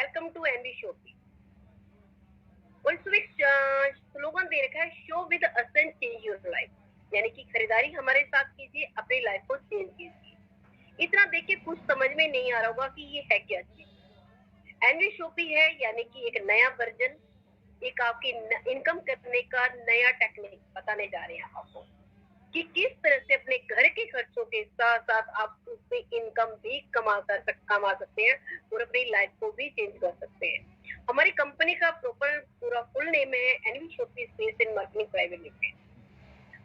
Welcome to N V shopping. और इसमें slogan दे रखा है, show with us and change your life, यानी कि खरीदारी हमारे साथ कीजिए, अपनी लाइफ को चेंज कीजिए। इतना देख के कुछ समझ में नहीं आ रहा होगा कि ये है क्या चीज। एनवी शॉपिंग है यानी कि एक नया वर्जन, एक आपकी इनकम करने का नया टेक्निक बताने जा रहे हैं आपको कि किस तरह से अपने घर के खर्चों के साथ साथ आप उससे इनकम भी कमा सकते हैं और अपनी लाइफ को भी चेंज कर सकते हैं। हमारी कंपनी का प्रॉपर पूरा फुल नेम है NV shopping space and marketing private limited.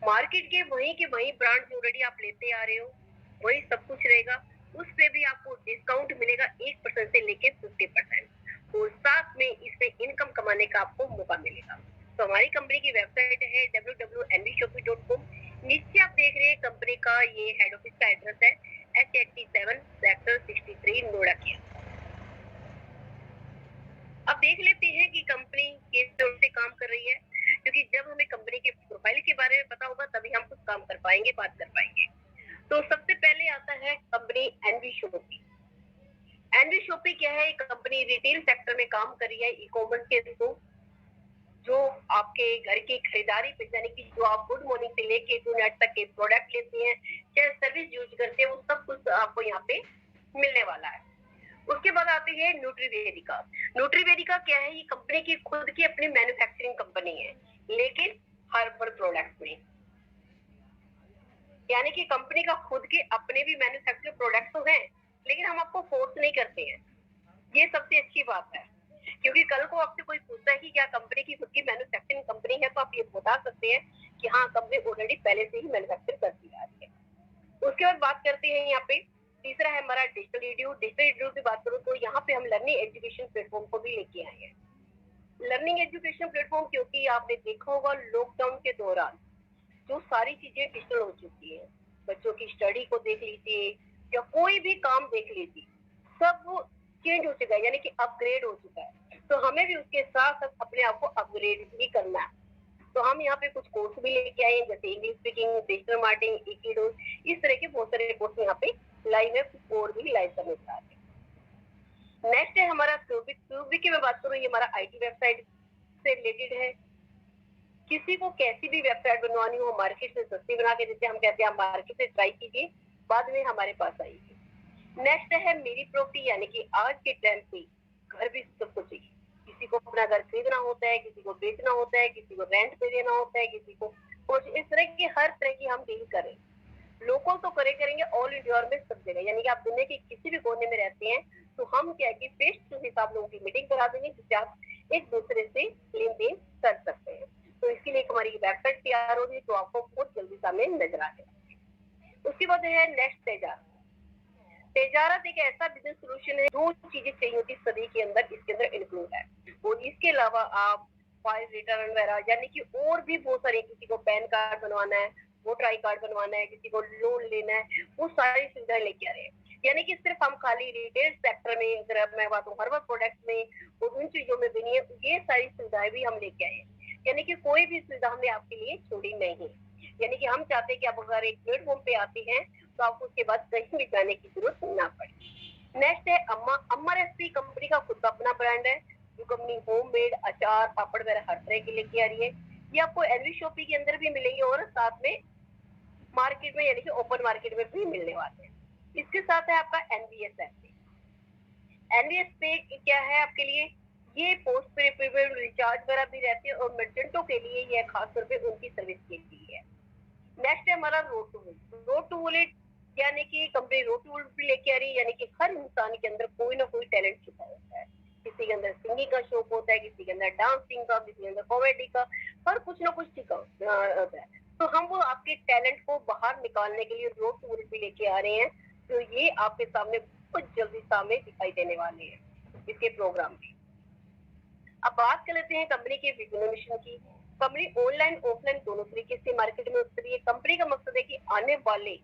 Market के वही ब्रांड जो ऑलरेडी आप लेते आ रहे हो वही सब कुछ रहेगा। उस पे भी आपको डिस्काउंट मिलेगा 1% से लेके 50% और साथ में इससे इनकम कमाने का आपको मौका मिलेगा। तो हमारी कंपनी की वेबसाइट है www.nvshopee.com। नीचे आप देख रहे हैं कंपनी का ये हेड ऑफिस का एड्रेस है H87 सेक्टर 63 नोएडा के। अब देख लेते हैं कि कंपनी किस तरह से काम कर रही है, क्योंकि जब हमें कंपनी के प्रोफाइल के बारे में पता होगा तभी हम कुछ काम कर पाएंगे, बात कर पाएंगे। तो सबसे पहले आता है company NV shoppy. NV shoppy क्या है? कंपनी रिटेल सेक्टर में काम कर रही है, ई कॉमर्स के थ्रू। जो आपके घर की खरीदारी पे, यानी कि जो आप गुड मॉर्निंग से लेके टू नेट तक के प्रोडक्ट लेते हैं, चाहे सर्विस यूज करते हैं, वो सब कुछ आपको यहाँ पे मिलने वाला है। उसके बाद आती है न्यूट्रीवेदिका। न्यूट्रीवेदिका क्या है? ये कंपनी की खुद की अपनी मैन्युफैक्चरिंग कंपनी है, लेकिन हर्बल प्रोडक्ट में, यानी कि कंपनी का खुद के अपने भी मैन्युफैक्चरिंग प्रोडक्ट तो हैं, लेकिन हम आपको फोर्स नहीं करते हैं। ये सबसे अच्छी बात है, क्योंकि कल को आपसे कोई पूछता है कि क्या कंपनी की खुद की मैन्युफैक्चरिंग कंपनी है, तो आप ये बता सकते हैं कि हाँ, कंपनी ऑलरेडी पहले से ही मैन्युफैक्चर करती आ रही है। उसके बाद बात करते हैं यहाँ पे, तीसरा है हमारा डिजिटल एड्यू। डिजिटल एड्यू की बात करूँ तो यहाँ पे हम लर्निंग एजुकेशन प्लेटफॉर्म को भी लेके आए हैं। लर्निंग एजुकेशन प्लेटफॉर्म, क्योंकि आपने देखा होगा लॉकडाउन के दौरान जो सारी चीजें डिजिटल हो चुकी है, बच्चों की स्टडी को देख लीजिए या कोई भी काम देख लीजिए, सब चेंज हो चुका है, यानी कि अपग्रेड हो चुका है। तो हमें भी उसके साथ साथ अपने आप को अपग्रेड भी करना है। तो हम यहाँ पे कुछ कोर्स भी लेके आए हैं, जैसे इंग्लिश स्पीकिंग, डिजिटल मार्केटिंग, इक्विडो, इस तरह के बहुत सारे कोर्स यहाँ पे लाइव है, और भी लाइव करने जा रहे हैं। नेक्स्ट है हमारा क्यूबिक। क्यूबिक की मैं बात करूँ, ये हमारा आईटी वेबसाइट से रिलेटेड है। किसी को कैसी भी वेबसाइट बनवानी हो, मार्केट से सस्ती बना के देते हैं। हम कहते हैं आप मार्केट से ट्राई कीजिए, बाद में हमारे पास आइए। नेक्स्ट है मेरी प्रॉपर्टी, यानी कि आज के टाइम पे घर भी सबको चाहिए। किसी को अपना घर खरीदना होता है, किसी को बेचना होता है, किसी को रेंट पे देना होता है, किसी को कुछ, इस तरह की हर तरह की हम डील करें। लोकल तो करेंगे ऑल इंडिया में सब जगह, यानी कि आप दुनिया के किसी भी कोने में रहते हैं तो हम क्या है कि फेस टू फेस आप लोगों की मीटिंग करा देंगे, जिससे आप एक दूसरे से लेन देन कर सकते हैं। तो इसके लिए हमारी वेबसाइट तैयार होगी, तो आपको बहुत जल्दी सामने नजर आ जाएगा। उसके बाद है नेक्स्ट तेजारत। तेजारत एक ऐसा बिजनेस सोल्यूशन है, दो चीजें चाहिए होती सभी के अंदर, इसके अंदर इंक्लूड है। और इसके अलावा आप फाइल रिटर्न वगैरह, यानी कि और भी बहुत सारे, किसी को पैन कार्ड बनवाना है, वोटर आई कार्ड बनवाना है, किसी को लोन लेना है, वो सारी सुविधाएं लेके आ रहे हैं। यानी कि सिर्फ हम खाली रिटेल सेक्टर में, अगर मैं बात हूँ हर्बल प्रोडक्ट में और उन चीजों में भी नहीं है, ये सारी सुविधाएं भी हम लेके आए हैं। यानी कि कोई भी सुविधा हमने आपके लिए छोड़ी नहीं। यानी कि हम चाहते हैं कि आप अगर एक प्लेटफॉर्म पे आते हैं तो आपको उसके बाद कहीं भी जाने की जरूरत ना पड़े। नेक्स्ट है अम्मा। अम्मा रेसिपी कंपनी का खुद का अपना ब्रांड है, जो कंपनी होममेड अचार, पापड़ वगैरह हर तरह के लेके आ रही है। ये आपको एनवी शॉपी के अंदर भी मिलेंगे और साथ में मार्केट में, यानी कि ओपन मार्केट में भी मिलने वाले हैं। इसके साथ है आपका एनवीएस ऐप। एनवीएस पे क्या है आपके लिए? ये पोस्ट पेड रिचार्ज वगैरह भी रहते हैं, और मर्चेंटों के लिए ये खास तौर पे उनकी सर्विस के लिए है। नेक्स्ट है हमारा road to village. Road to village यानी कि कंपनी रोड टू विलेज भी लेके आ रही है, यानी कि हर इंसान के अंदर कोई ना कोई टैलेंट छुपा होता है। किसी के अंदर सिंगिंग का शौक होता है, किसी के अंदर डांसिंग का, किसी के अंदर कॉमेडी का, हर कुछ ना कुछ होता है। तो हम वो आपके टैलेंट को बाहर निकालने के लिए रोड टू विलेज भी लेके आ रहे हैं। तो ये आपके सामने बहुत जल्दी सामने दिखाई देने वाले हैं इसके प्रोग्राम में। अब बात कर लेते हैं कंपनी के विजन मिशन की। कंपनी ऑनलाइन ऑफलाइन दोनों तरीके से मार्केट में उतरी है। कंपनी का मकसद है कि आने वाले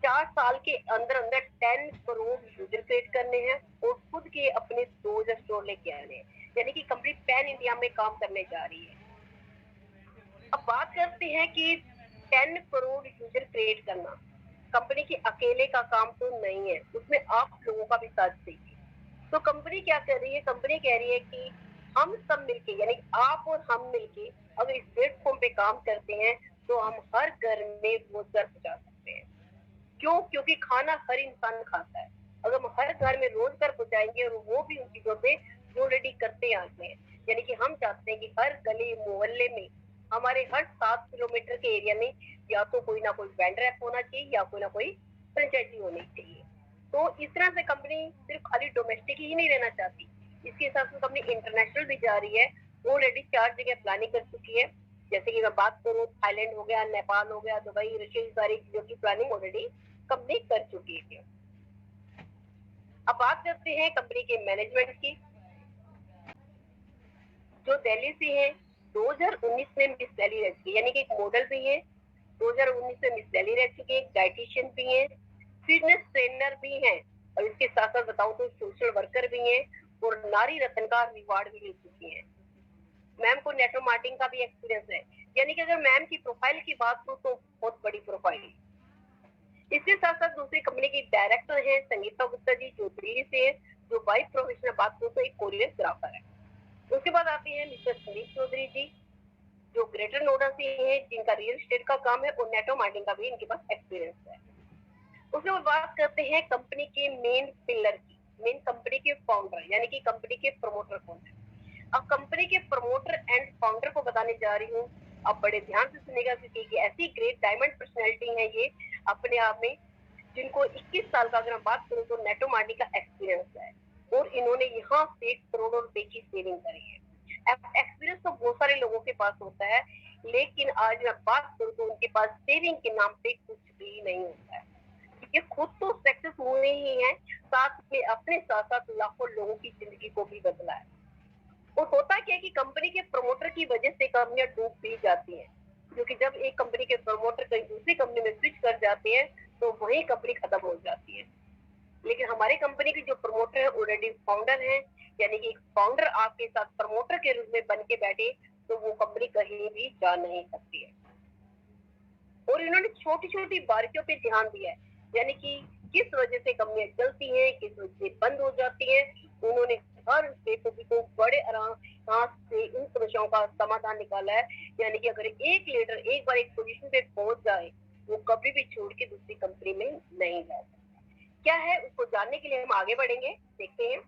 4 साल के अंदर अंदर 10 करोड़ यूजर क्रिएट करने हैं और खुद के अपने 2000 स्टोर लेके आने हैं। यानी कि कंपनी पैन इंडिया में काम करने जा रही है। अब बात करते हैं कि 10 करोड़ यूजर क्रिएट करना कंपनी के अकेले का काम तो नहीं है, उसमें आप लोगों का भी साथ चाहिए। तो कंपनी क्या कर रही है, कंपनी कह रही है कि हम सब मिलके, यानी आप और हम मिलके अगर इस प्लेटफॉर्म पे काम करते हैं तो हम हर घर में रोजगार पहुंचा सकते हैं। क्यों? क्योंकि खाना हर इंसान खाता है। अगर हम हर घर में रोजगार पहुंचाएंगे और वो भी उन चीजों पे जो ऑलरेडी करते आते हैं, यानी कि हम चाहते हैं कि हर गली मोहल्ले में, हमारे हर 7 किलोमीटर के एरिया में या तो कोई ना कोई वेंडर ऐप होना चाहिए या कोई ना कोई फ्रेंचाइजी होनी चाहिए। तो इस तरह से कंपनी सिर्फ खाली डोमेस्टिक ही नहीं रहना चाहती, इसके हिसाब से कंपनी इंटरनेशनल भी जा रही है। ऑलरेडी 4 जगह प्लानिंग कर चुकी है। जैसे कि मैं बात करूँ, थाईलैंड हो गया, नेपाल हो गया, दुबई, रशिया, सारी चीजों की प्लानिंग ऑलरेडी कंपनी कर चुकी है। अब बात करते हैं कंपनी के मैनेजमेंट की, जो दिल्ली से है। 2019 में मिस दिल्ली रह चुकी है, यानी कि एक मॉडल भी है। 2019 में मिस दिल्ली रह चुकी है, डाइटिशियन भी है, फिटनेस ट्रेनर भी है, और इसके साथ साथ बताऊं तो सोशल वर्कर भी है, और नारी रत्न का रिवार्ड भी ले चुकी है। मैम को नेटवर्क मार्केटिंग का भी एक्सपीरियंस है, यानी कि अगर मैम की प्रोफाइल की बात करूं तो बहुत बड़ी प्रोफाइल। इसके साथ साथ दूसरी कंपनी की डायरेक्टर है संगीता गुप्ता जी, जो दिल्ली से है, जो बाई प्रोफेशनल बात करूं तो एक कोरियोग्राफर है। उसके बाद आते हैं मिस्टर संदीप चौधरी जी, जो ग्रेटर नोएडा से हैं, जिनका रियल एस्टेट का काम है और नेटवर्क मार्केटिंग का भी इनके पास एक्सपीरियंस है। उसके बाद बात करते हैं कंपनी के मेन पिलर की, मेन कंपनी के फाउंडर, यानी कि कंपनी के प्रमोटर कौन है। अब कंपनी के प्रमोटर एंड फाउंडर को बताने जा रही हूँ। आप बड़े ध्यान से सुनेगा, क्योंकि ऐसी ग्रेट डायमंड पर्सनैलिटी है ये अपने आप में, जिनको 21 साल का अगर हम बात करूँ तो नेटो मार्केटिंग का एक्सपीरियंस है, और इन्होंने यहाँ से करोड़ों रुपए की सेविंग करी है। एक्सपीरियंस तो बहुत सारे लोगों के पास होता है, लेकिन आज मैं बात करूँ तो उनके पास सेविंग के नाम पे कुछ भी नहीं होता है। ये खुद तो सक्सेस हुए ही हैं, साथ में अपने साथ साथ लाखों लोगों की जिंदगी को भी बदला है। और होता क्या है कि कंपनी के प्रमोटर की वजह से कंपनियां डूब भी जाती हैं, क्योंकि जब एक कंपनी के प्रमोटर कहीं दूसरी कंपनी में स्विच कर जाते हैं तो वही कंपनी खत्म हो जाती है। लेकिन हमारी कंपनी के जो प्रमोटर है ऑलरेडी फाउंडर है, यानी कि एक फाउंडर आपके साथ प्रमोटर के रूप में बन के बैठे तो वो कंपनी कहीं भी जा नहीं सकती है। और इन्होंने छोटी छोटी बारीकियों पे ध्यान दिया है, यानी कि किस वजह से कंपनियां चलती हैं, किस वजह से बंद हो जाती हैं। उन्होंने हर बेखूबी को बड़े आराम से इन समस्याओं का समाधान निकाला है। यानी कि अगर एक लीडर एक बार एक पोजीशन पे पहुंच जाए, वो कभी भी छोड़ के दूसरी कंपनी में नहीं जा सकता। क्या है उसको जानने के लिए हम आगे बढ़ेंगे, देखते हैं।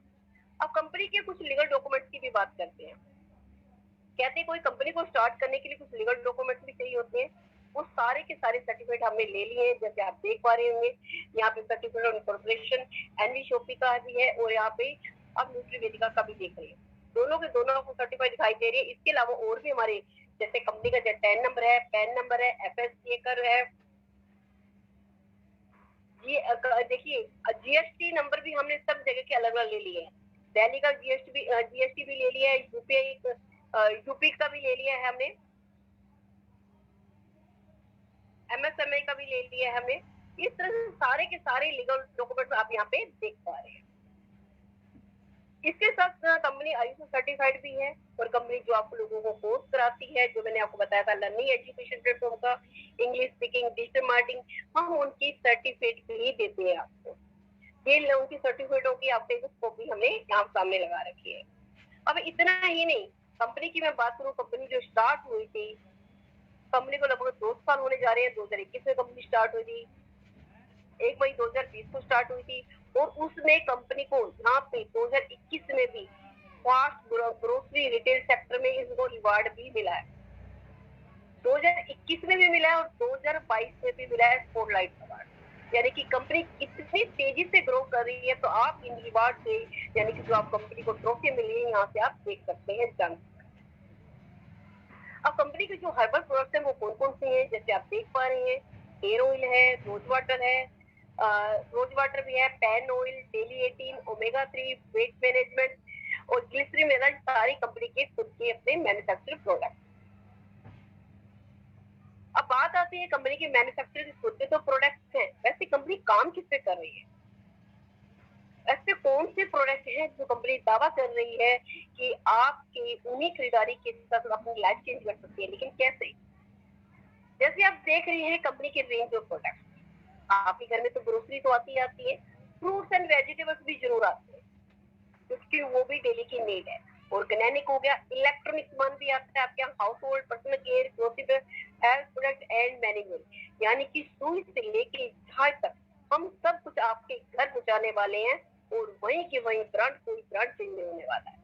अब कंपनी के कुछ लीगल डॉक्यूमेंट्स की भी बात करते हैं। कहते हैं कोई कंपनी को स्टार्ट करने के लिए कुछ लीगल डॉक्यूमेंट्स भी चाहिए होते हैं, वो सारे के सारे सर्टिफिकेट हमने ले लिए हैं। जैसे आप देख पा रहे होंगे, यहाँ पे certificate of incorporation NV shoppy का भी है, और यहाँ पे आप न्यूट्री वेदिका का भी देख रहे हैं। दोनों के दोनों आपको सर्टिफाइड दिखाई दे रही है। इसके अलावा और भी हमारे जैसे कंपनी का जो टैन नंबर है, पैन नंबर है, एफएससी कर है, देखिए जीएसटी नंबर भी हमने सब जगह के अलग अलग ले लिए हैं। दिल्ली का जीएसटी भी ले लिया है, यूपी का भी ले लिया है हमने, एमएसएमई का भी ले लिया है हमने। इस तरह से सारे के सारे लीगल डॉक्यूमेंट्स आप यहाँ पे देख पा रहे हैं। इसके साथ कंपनी आईएसओ सर्टिफाइड भी है, और कंपनी जो आप लोगों को कोर्स कराती है, जो मैंने आपको बताया था लर्निंग एजुकेशन प्लेटफॉर्म का, इंग्लिश स्पीकिंग, डिजिटल मार्केटिंग, हम उनकी सर्टिफिकेट भी देते हैं आपको। ये लोगों की सर्टिफिकेटों की आपने कॉपी हमने यहाँ सामने लगा रखी है। अब इतना ही नहीं, कंपनी की मैं बात करूँ, कंपनी जो स्टार्ट हुई थी, कंपनी को लगभग 2 साल होने जा रहे हैं। 2021 में कंपनी स्टार्ट हुई थी, 1 मई 2020 को स्टार्ट हुई थी, और उसने कंपनी को यहाँ पे 2021 में भी फास्ट ग्रोसरी रिटेल सेक्टर में इसको रिवार्ड भी मिला है। 2021 में भी मिला है और 2022 में भी मिला है स्पॉटलाइट अवार्ड। यानी कि कंपनी कितनी तेजी से ग्रो कर रही है, तो आप इन रिवार्ड से, यानी कि जो आप कंपनी को ट्रॉफी मिली है, यहाँ से आप देख सकते हैं, जान सकते हैं। अब कंपनी के जो हर्बल प्रोडक्ट्स हैं वो कौन कौन से हैं, जैसे आप देख पा रहे हैं, हेयर ऑयल है, रोज वाटर है, रोज वाटर भी है, pan oil, daily 18, omega 3, weight management और ग्लिसरीन मेरा सारी कंपनी के खुद के अपने मैन्युफैक्चर प्रोडक्ट। अब बात आती है कंपनी के मैन्युफैक्चर के खुद के तो प्रोडक्ट्स हैं, वैसे कंपनी काम किस पे कर रही है, ऐसे कौन से प्रोडक्ट हैं जो कंपनी दावा कर रही है कि आपकी उन्हीं खरीदारी के साथ अपनी लाइफ चेंज कर सकती है, लेकिन कैसे। जैसे आप देख रही हैं कंपनी के रेंज ऑफ प्रोडक्ट, आपके घर में तो ग्रोसरी तो आती है, फ्रूट्स एंड वेजिटेबल्स भी जरूर आते हैं, क्योंकि वो भी डेली की नीड है। ऑर्गेनिक हो गया, इलेक्ट्रॉनिक सामान भी आता है आपके यहाँ, house hold, personal care, grocery, health product and many more. यानी कि सुई से लेके झाड़ तक हम सब कुछ आपके घर पहुंचाने वाले हैं, और वहीं के वहीं ब्रांड कोई ब्रांड चेंज नहीं होने वाला है।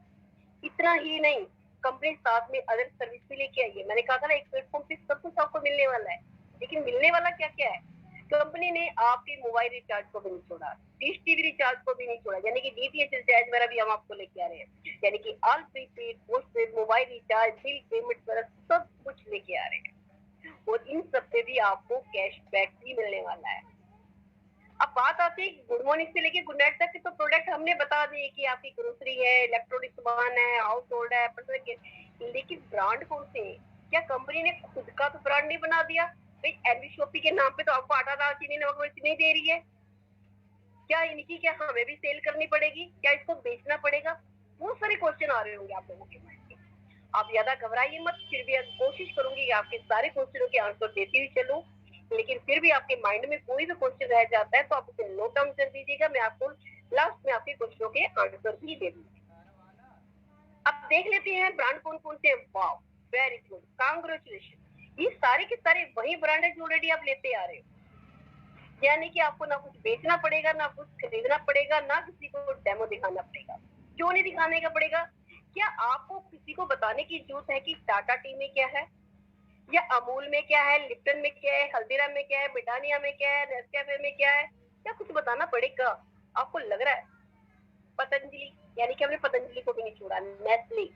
इतना ही नहीं, कंपनी साथ में अदर सर्विस भी लेके आई है। मैंने कहा था ना, एक प्लेटफॉर्म पे सब कुछ आपको मिलने वाला है, लेकिन मिलने वाला क्या क्या है? कंपनी ने आपके मोबाइल रिचार्ज को भी नहीं छोड़ा, डिश टीवी रिचार्ज को भी नहीं छोड़ा, यानी कि डीटीएच रिचार्ज वगैरह भी हम आपको लेके आ रहे हैं, यानी कि all prepaid, postpaid, mobile recharge, bill payment वगैरह सब कुछ लेके आ रहे हैं, और इन सब पे भी आपको कैशबैक भी मिलने वाला है। अब बात आती है गुड मॉर्निंग से लेके गुड नाइट तक के, तो प्रोडक्ट हमने बता दिए कि आपकी ग्रोसरी है, इलेक्ट्रॉनिक सामान है, हाउस होल्ड है, पर्सनल केयर, लेकिन ब्रांड कौन से हैं? क्या कंपनी ने खुद का तो ब्रांड नहीं बना दिया? भाई एलवी शॉपी के नाम पे तो आपको आटा, दाल, चीनी, नमक, मिर्च नहीं दे रही है क्या? इनकी क्या हमें भी सेल करनी पड़ेगी? क्या इसको बेचना पड़ेगा? बहुत सारे क्वेश्चन आ रहे होंगे आप लोगों के माइंड में। आप ज्यादा घबराइए मत, फिर भी कोशिश करूंगी कि आपके सारे क्वेश्चनों के आंसर देती हुई चलूं, लेकिन फिर भी आपके माइंड में कोई भी क्वेश्चन रह जाता है तो आप उसे नोट डाउन कर दीजिएगा, मैं आपको लास्ट में आपके क्वेश्चनों के आंसर भी दे दूंगी। अब देख लेते हैं ब्रांड कौन कौन से। वाओ, वेरी गुड, कांग्रेचुलेशन, ये सारे के सारे वही ब्रांड है जो ऑलरेडी आप लेते आ रहे हो, यानी कि आपको ना कुछ बेचना पड़ेगा, ना कुछ खरीदना पड़ेगा, ना किसी को डेमो दिखाना पड़ेगा। क्यों नहीं दिखाने का पड़ेगा? क्या आपको किसी को बताने की जरूरत है कि टाटा टी में क्या है, या अमूल में क्या है, लिप्टन में क्या है, हल्दीराम में क्या है, ब्रिटानिया में क्या है, नेस्कैफे में क्या है? क्या कुछ बताना पड़ेगा? आपको लग रहा है? पतंजलि, यानी कि हमने पतंजलि को भी नहीं छोड़ा, Nestle,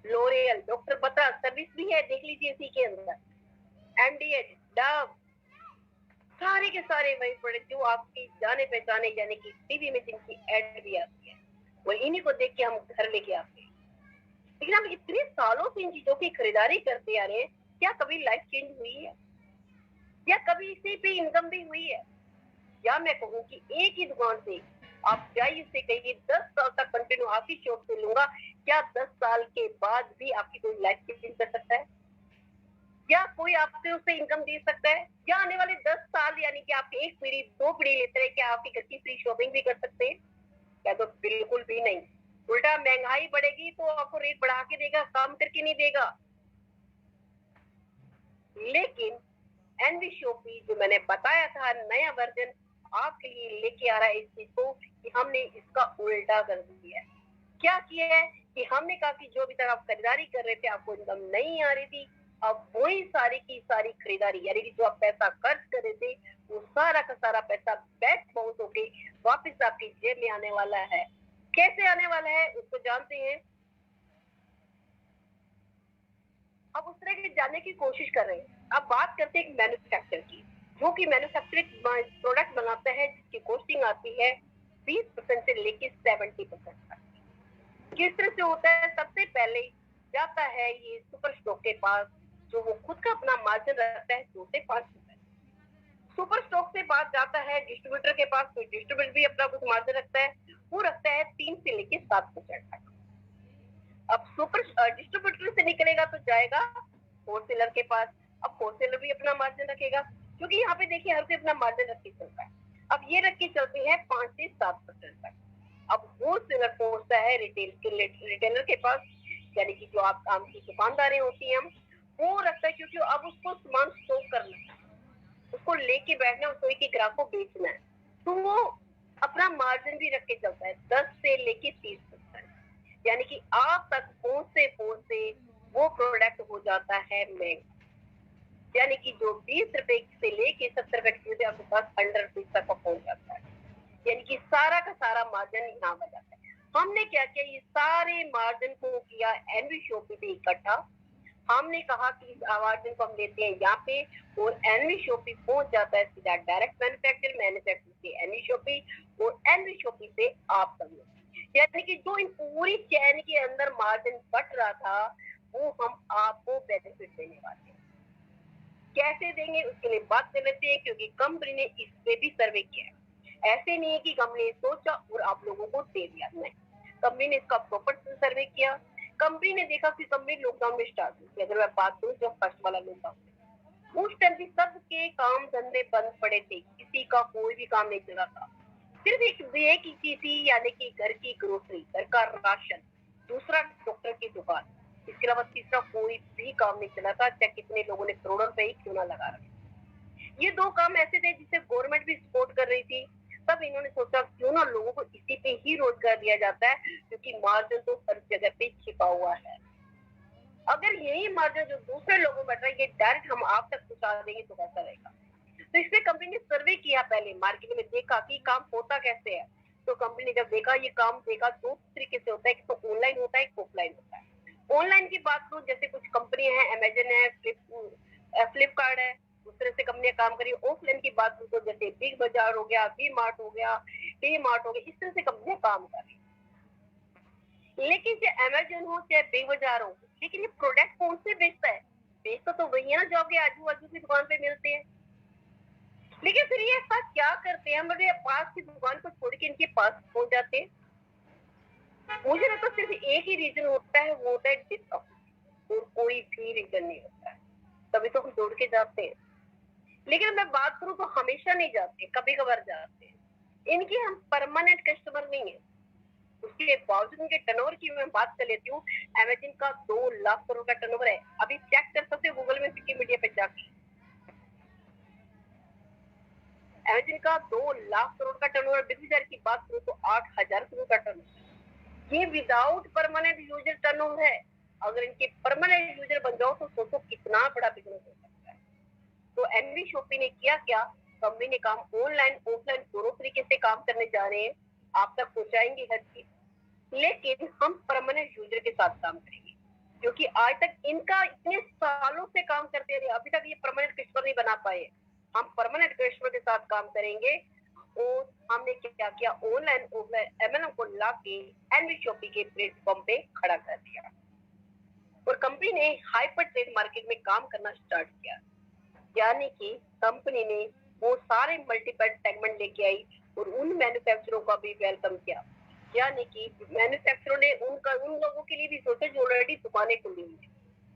L'Oreal, doctor Batra service भी है, देख लीजिए इसी के अंदर, एमडीएच, डव, सारे के सारे वही प्रोडक्ट जो आपकी जाने पहचाने, यानी कि टीवी में जिनकी एड भी आती है, वो इन्हीं को देख के हम घर लेके आते हैं। लेकिन हम इतने सालों से इन चीजों की खरीदारी करते आ रहे हैं, क्या कभी लाइफ चेंज हुई है? या कभी इसी पे इनकम भी हुई है? या मैं कहूँ कि एक ही दुकान से आप जाइए, से कहिए 10 साल तक कंटिन्यू आपकी शॉप से लूंगा, क्या 10 साल के बाद भी आपकी कोई लाइफ चेंज कर सकता है? या कोई आपसे उससे इनकम दे सकता है? या आने वाले 10 साल, यानी कि आपकी एक पीढ़ी, 2 पीढ़ी लेते रहे, क्या आपकी घर की फ्री शॉपिंग भी कर सकते हैं? क्या? तो बिल्कुल भी नहीं। उल्टा महंगाई बढ़ेगी तो आपको रेट बढ़ा के देगा, काम करके नहीं देगा। लेकिन एनवी शॉपी जो मैंने बताया था, नया वर्जन आपके लिए लेके आ रहा है इस चीज को, कि हमने इसका उल्टा कर दिया है। क्या किया है कि हमने कहा कि जो अभी तक आप खरीदारी कर रहे थे, आपको इनकम नहीं आ रही थी, अब वही सारी की सारी खरीदारी, यानी कि जो आप पैसा खर्च कर रहे थे, वो सारा का सारा पैसा बैक बाउंस होके वापस आपकी जेब में आने वाला है। कैसे आने वाला है उसको जानते हैं। अब उस तरह के जानने की कोशिश कर रहे हैं। अब बात करते हैं मैन्युफैक्चर की, जो कि मैन्युफैक्चरिंग प्रोडक्ट बनाता है, जिसकी कॉस्टिंग आती है 20% से लेके 70% तक। किस तरह से होता है? सबसे पहले जाता है ये सुपर स्टॉक के पास, जो वो खुद का अपना मार्जिन रखता है 2 से 5%। सुपर स्टॉक से बात जाता है डिस्ट्रीब्यूटर के पास, तो डिस्ट्रीब्यूटर भी अपना कुछ मार्जिन रखता है, वो रखता है 3 से लेके 7% तक। अब सुपर डिस्ट्रीब्यूटर से निकलेगा तो जाएगा होलसेलर के पास। अब होलसेलर भी अपना मार्जिन रखेगा, क्योंकि यहाँ पे देखिए हर कोई अपना मार्जिन रख के चलता है। अब ये रख के चलते हैं 5 से 7% तक। अब होलसेलर पहुंचता है रिटेलर के पास, यानी कि जो आप आम की दुकानदारें होती हैं, वो रखता है, क्योंकि अब उसको सामान स्टॉक करना है, उसको लेके बैठना, उसको एक ग्राहक को बेचना है, तो वो अपना मार्जिन भी रख के चलता है 10 से लेके 30%। यानी कि आप तक पहुंचते वो प्रोडक्ट हो जाता है महंगा, यानी कि जो 20 रुपए से लेके 70 रुपए की आपके पास 100 रुपए तक पहुंच जाता है, यानी कि सारा का सारा मार्जिन यहाँ पर जाता है। हमने क्या किया, ये सारे मार्जिन को किया एनवी शॉपी पे इकट्ठा। हमने कहा कि इस मार्जिन को हम लेते हैं यहाँ पे, और एनवी शॉपी पहुंच जाता है सीधा डायरेक्ट मैन्युफैक्चर से एनवी शॉपी, और एनवी शॉपी से आप तक, यानी कि जो इन पूरी चैन के अंदर मार्जिन बट रहा था, वो हम आपको बेनिफिट देने वाले हैं। कैसे देंगे उसके लिए बात कर लेते हैं, क्योंकि कंपनी ने इस पे भी सर्वे किया है। ऐसे नहीं है कि कंपनी ने सोचा और आप लोगों को दे दिया, नहीं, कंपनी ने इसका प्रॉपर सर्वे किया। कंपनी ने देखा कि कंपनी लॉकडाउन में स्टार्ट हुई, अगर मैं बात करूँ जो फर्स्ट वाला लॉकडाउन, उस टाइम भी सबके काम धंधे बंद पड़े थे, किसी का कोई भी काम नहीं चल रहा था। सिर्फ एक ही चीज थी, यानी कि घर की ग्रोसरी, घर का राशन, दूसरा डॉक्टर की दुकान। इसके अलावा तीसरा कोई भी काम नहीं चला था, चाहे कितने लोगों ने करोड़ों रुपए ही क्यों ना लगा रखे। ये दो काम ऐसे थे जिसे गवर्नमेंट भी सपोर्ट कर रही थी। तब इन्होंने सोचा क्यों ना लोगों को इसी पे ही रोजगार दिया जाता है, क्योंकि मार्जिन तो हर जगह पे छिपा हुआ है। अगर यही मार्जिन जो दूसरे लोगों में बैठ रहा है ये डायरेक्ट हम आप तक पहुंचा देंगे तो कैसा रहेगा। तो इसमें कंपनी ने सर्वे किया, पहले मार्केट में देखा कि काम होता कैसे है। तो कंपनी ने जब देखा, ये काम देखा दो तरीके से होता है, एक तो ऑनलाइन होता है, एक ऑफलाइन होता है। ऑनलाइन की बात करूं, जैसे कुछ कंपनियां हैं, अमेजन है, फ्लिपकार्ट है, उस तरह से कंपनियां काम करी। ऑफलाइन की बात करूं तो जैसे बिग बाजार हो गया, वी मार्ट हो गया, डी मार्ट हो गया, इस तरह से कंपनियां काम कर रही। लेकिन चाहे अमेजन हो चाहे बिग बाजार हो, लेकिन ये प्रोडक्ट कौन से बेचता है? बेचता तो वही है ना जो आपके आजू बाजू की दुकान पे मिलते हैं। लेकिन फिर ये ऐसा क्या करते हैं, हमारे पास की दुकान को छोड़ के इनके पास पहुंच जाते हैं? मुझे लगता है सिर्फ एक ही रीजन होता है, वो होता है डिस्काउंट, और कोई भी रीजन नहीं होता है। तभी तो हम दौड़ के जाते हैं। लेकिन मैं बात करूं तो हमेशा नहीं जाते, कभी कभार जाते हैं। इनके हम परमानेंट कस्टमर नहीं है। उसके बावजूद उनके टर्नओवर की मैं बात कर लेती हूँ। अमेजन का 2 लाख करोड़ का टर्नओवर है। अभी चेक कर सकते हो गूगल में, विकिमीडिया पे जाके। अमेजन का 2 लाख करोड़ का टर्नओवर। बिग बाजार की बात करूं तो 8,000 करोड़ का टर्नओवर। ये विदाउट परमानेंट यूजर टर्नओवर है। अगर इनके परमानेंट यूजर बन जाओ तो सोचो कितना बड़ा बिजनेस हो सकता है। तो एनवी शॉपी ने किया क्या? कंपनी ने काम ऑनलाइन ऑफलाइन दोनों तरीके से काम करने जा रहे हैं। आप तक पहुंचाएंगे हर चीज, लेकिन हम परमानेंट यूजर के साथ काम करेंगे, क्योंकि आज तक इनका इतने सालों से काम करते रहे, अभी तक ये परमानेंट कस्टमर नहीं बना पाए। हम परमानेंट कस्टमर के साथ काम करेंगे। और हमने क्या किया, ऑनलाइन ऑफलाइन एमएलएम को ला के एनवी शॉपी के प्लेटफॉर्म पे खड़ा कर दिया, और कंपनी ने हाइपर ट्रेड मार्केट में काम करना स्टार्ट किया। यानी कि कंपनी ने वो सारे मल्टीपल सेगमेंट लेके आई और उन मैन्युफैक्चररों का भी वेलकम किया। यानी कि मैन्युफैक्चररों ने उन लोगों के लिए भी सोचा जो ऑलरेडी दुकानें खुली हुई है,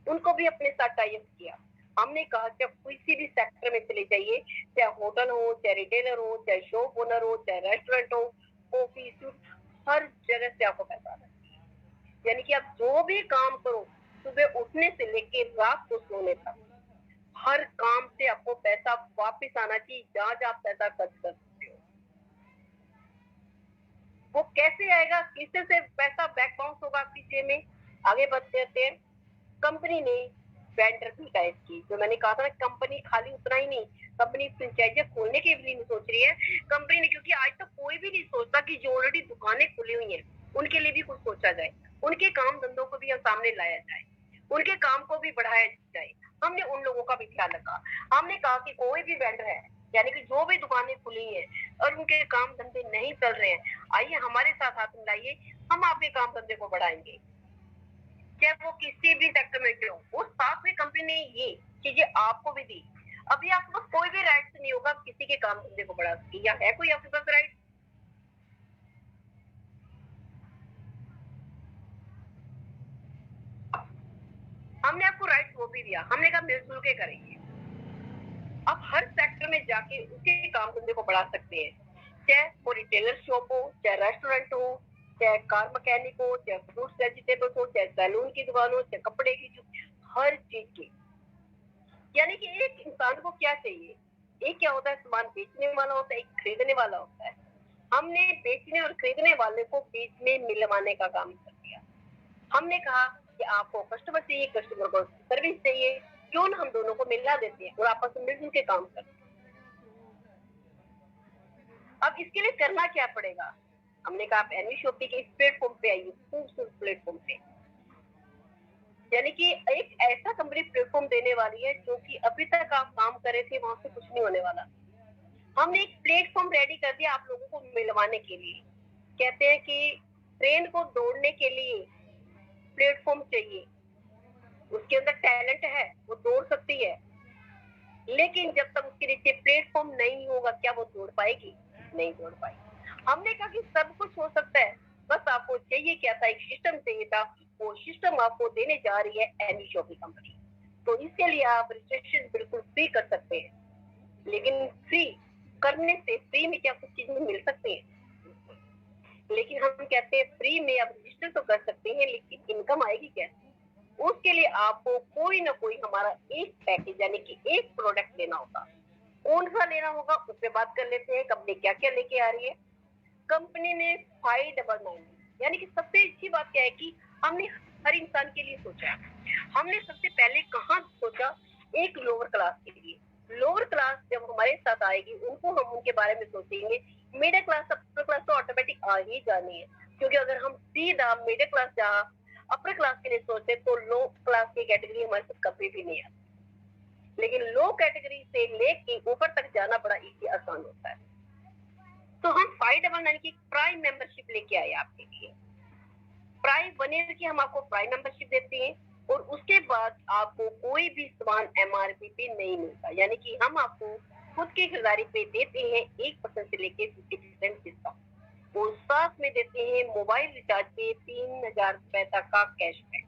उनको भी अपने साथ टाई अप किया। हमने कहा चाहे किसी भी सेक्टर में चले जाइए, चाहे होटल हो, चाहे रिटेलर हो, चाहे शॉप ओनर हो, चाहे रेस्टोरेंट हो, ऑफिस, हर जगह से आपको पैसा आता है। यानी कि आप जो भी काम करो, सुबह उठने से लेके रात को सोने तक, हर काम से आपको पैसा वापस आना चाहिए, जहां जहां पैसा खर्च कर सकते हो। वो कैसे आएगा, किससे से पैसा बैक बाउंस होगा आपकी जेब में? आगे बढ़ते हैं। कंपनी ने वेंडर भी टाइप की, जो मैंने कहा था ना, कंपनी खाली उतना ही नहीं, कंपनी फ्रेंचाइजी खोलने के लिए नहीं सोच रही है कंपनी ने, क्योंकि आज तक कोई भी नहीं सोचता कि जो ऑलरेडी दुकानें खुली हुई हैं उनके लिए भी कुछ सोचा जाए, उनके काम धंधों को भी हम सामने लाया जाए, उनके काम को भी बढ़ाया जाए। हमने उन लोगों का भी ख्याल रखा। हमने कहा कि कोई भी वेंडर है, यानी कि जो भी दुकानें खुली हैं और उनके काम धंधे नहीं चल रहे हैं, आइए हमारे साथ हाथ मिलाइए, हम आपके काम धंधे को बढ़ाएंगे, चाहे वो किसी भी सेक्टर में क्यों। और साथ में कंपनी ने ये चीजें आपको भी दी। अभी आपके पास कोई भी राइट नहीं होगा किसी के काम धंधे को बढ़ा सके, या है कोई आपके पास राइट? हमने आपको राइट वो भी दिया, हमने कहा मिलजुल के करेंगे। आप हर सेक्टर में जाके उसके काम धंधे को बढ़ा सकते हैं, चाहे वो रिटेलर शॉप हो, चाहे रेस्टोरेंट हो, चाहे कार मैकेनिक हो, चाहे फ्रूट्स वेजिटेबल्स हो, चाहे सैलून की दुकान हो, चाहे कपड़े की, हर चीज की। यानी कि एक इंसान को क्या चाहिए, एक क्या होता है, सामान बेचने वाला होता है, एक खरीदने वाला होता है। हमने बेचने और खरीदने वाले को बीच में मिलवाने का काम कर दिया। हमने कहा कि आपको कस्टमर चाहिए, कस्टमर को सर्विस चाहिए, क्यों ना हम दोनों को मिला देते हैं और आपस में मिलजुल के काम करते हैं। अब इसके लिए करना क्या पड़ेगा? हमने कहा आप एनवी शॉपी के इस प्लेटफॉर्म पे आइए, खूबसूरत प्लेटफॉर्म पे। यानी कि एक ऐसा कंपनी प्लेटफॉर्म देने वाली है जो कि अभी तक आप काम कर रहे थे वहां से कुछ नहीं होने वाला। हमने एक प्लेटफॉर्म रेडी कर दिया आप लोगों को मिलवाने के लिए। कहते हैं कि ट्रेन को दौड़ने के लिए प्लेटफॉर्म चाहिए, उसके अंदर टैलेंट है, वो दौड़ सकती है, लेकिन जब तक उसके नीचे प्लेटफॉर्म नहीं होगा क्या वो दौड़ पाएगी? नहीं दौड़ पाएगी। हमने कहा कि सब कुछ हो सकता है, बस आपको चाहिए क्या था, एक सिस्टम चाहिए था। वो सिस्टम आपको देने जा रही है एनी शॉपी कंपनी। तो इसके लिए आप रजिस्ट्रेशन बिल्कुल फ्री कर सकते हैं, लेकिन फ्री करने से फ्री में क्या कुछ चीजें मिल सकती हैं? लेकिन हम कहते हैं फ्री में आप रजिस्टर तो कर सकते हैं, लेकिन इनकम आएगी कैसे? उसके लिए आपको कोई ना कोई हमारा एक पैकेज यानी कि एक प्रोडक्ट लेना होगा। कौन सा लेना होगा उस पर बात कर लेते हैं। कंपनी क्या क्या लेके आ रही है। कंपनी ने 599 यानी कि सबसे अच्छी बात क्या है कि हमने हर इंसान के लिए सोचा। हमने सबसे पहले कहाँ सोचा? एक लोअर क्लास के लिए। लोअर क्लास जब हमारे साथ आएगी उनको हम उनके बारे में सोचेंगे। मिडिल क्लास अपर क्लास तो ऑटोमेटिक आ ही जानी है, क्योंकि अगर हम सीधा मिडिल क्लास या अपर क्लास के लिए सोचते तो लो क्लास की कैटेगरी हमारे साथ कभी भी नहीं आती। लेकिन लो कैटेगरी से लेके ऊपर तक जाना बड़ा इजी आसान होता है। तो हम 599 की प्राइम मेंबरशिप लेके आए आपके लिए। प्राइम 1 ईयर की हम आपको प्राइम मेंबरशिप देते हैं और उसके बाद आपको कोई भी सामान एमआरपी पे नहीं मिलता, यानी कि हम आपको खुद की खरीदारी पे देते हैं 1% से लेके 50% डिस्काउंट और साथ में देते हैं मोबाइल रिचार्ज पे 3000 रुपए तक का कैशबैक।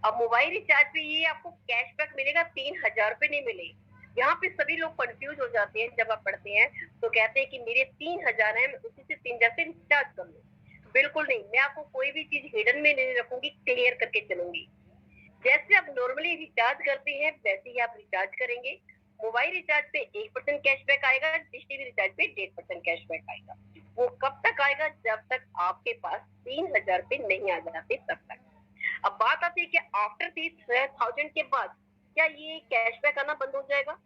अब मोबाइल रिचार्ज पे ये आपको कैशबैक मिलेगा, 3000 रुपए नहीं मिले। यहाँ पे सभी लोग कंफ्यूज हो जाते हैं जब आप पढ़ते हैं तो कहते हैं कि मेरे 3000 है, मैं उसी से 3000 से रिचार्ज कर लूं। बिल्कुल नहीं, मैं आपको कोई भी चीज हिडन में नहीं रखूंगी, क्लियर करके चलूंगी। जैसे आप नॉर्मली रिचार्ज करते हैं वैसे ही आप रिचार्ज करेंगे। मोबाइल रिचार्ज पे 1% कैशबैक आएगा, डिश टीवी रिचार्ज पे 1.5% कैशबैक आएगा। वो कब तक आएगा? जब तक आपके पास 3000 रुपए नहीं आ जाते तब तक। अब बात आती है कि आफ्टर 3000 के बाद क्या ये कैशबैक आना बंद हो जाएगा?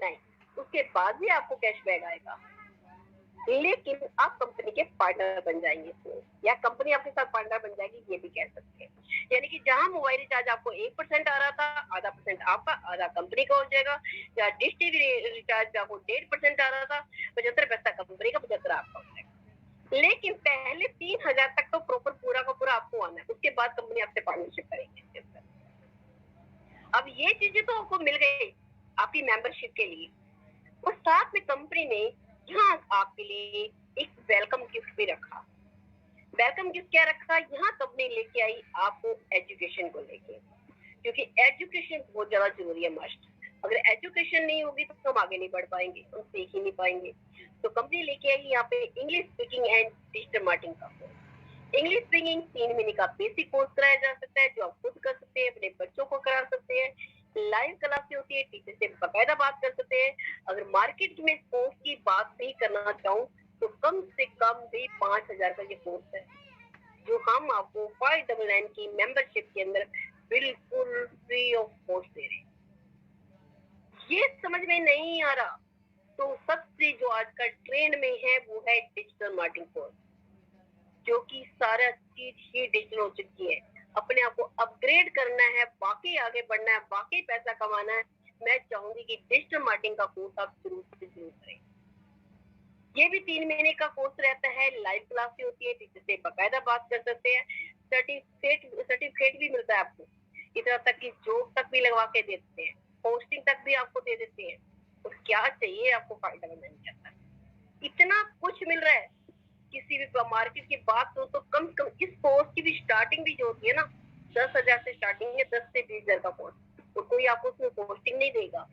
नहीं, उसके बाद भी आपको कैशबैक आएगा, लेकिन आप कंपनी के पार्टनर बन जाएंगे या कंपनी आपके साथ पार्टनर बन जाएगी, ये भी कह सकते हैं। यानी कि जहां मोबाइल रिचार्ज आपको 1% आ रहा था, आधा परसेंट आपका आधा कंपनी का हो जाएगा। या डिश टीवी रिचार्ज आपको 1.5% आ रहा था, 75 पैसा कंपनी का, 75 आपका हो जाएगा। लेकिन पहले 3000 तक तो प्रॉपर पूरा का पूरा आपको आना है, उसके बाद कंपनी आपसे पार्टनरशिप करेगी। अब ये चीजें तो आपको मिल गई आपकी मेंबरशिप के लिए, और साथ में कंपनी ने यहाँ आपके लिए एक वेलकम गिफ्ट भी रखा। वेलकम गिफ्ट क्या रखा? यहाँ कंपनी लेके आई आपको एजुकेशन को लेके, क्योंकि एजुकेशन बहुत ज्यादा जरूरी है, मस्ट। अगर एजुकेशन नहीं होगी तो हम आगे नहीं बढ़ पाएंगे, हम सीख ही नहीं पाएंगे। तो कंपनी लेके आई यहाँ पे English speaking and digital marketing का कोर्स। इंग्लिश स्पीकिंग 3 महीने का बेसिक कोर्स कराया जा सकता है, जो आप खुद कर सकते हैं, अपने बच्चों को करा सकते हैं। लाइव क्लास होती है, टीचर से बाकायदा बात कर सकते हैं। अगर मार्केट में कोर्स की बात नहीं करना चाहूँ तो कम से कम भी 5000 का ये कोर्स है, जो हम आपको 599 की मेंबरशिप के अंदर बिल्कुल फ्री ऑफ कॉस्ट दे रहे हैं। ये समझ में नहीं आ रहा तो सबसे जो आजकल ट्रेंड में है वो है डिजिटल मार्केटिंग कोर्स, जो कि सारा चीज ही डिजिटल हो चुकी है। अपने आप को अपग्रेड करना है, बाकी आगे बढ़ना है, बाकी पैसा कमाना है, मैं चाहूंगी कि डिजिटल मार्केटिंग का कोर्स आप जरूर से जरूर करें। ये भी 3 महीने का कोर्स रहता है, लाइव क्लास होती है, टीचर से बाकायदा बात कर सकते हैं। सर्टिफिकेट भी मिलता है आपको, इतना तक कि जॉब तक भी लगवा के देते हैं, पोस्टिंग तक भी आपको दे देते हैं। तो क्या चाहिए आपको? फायदा नहीं करता, इतना कुछ मिल रहा है। किसी भी मार्केट की बात हो तो कम से कम इस कोर्स की भी स्टार्टिंग भी जो होती है ना, 10,000 से स्टार्टिंग है, 10 से 20,000 का कोर्स। तो कोई आपको उसमें पोस्टिंग नहीं देगा,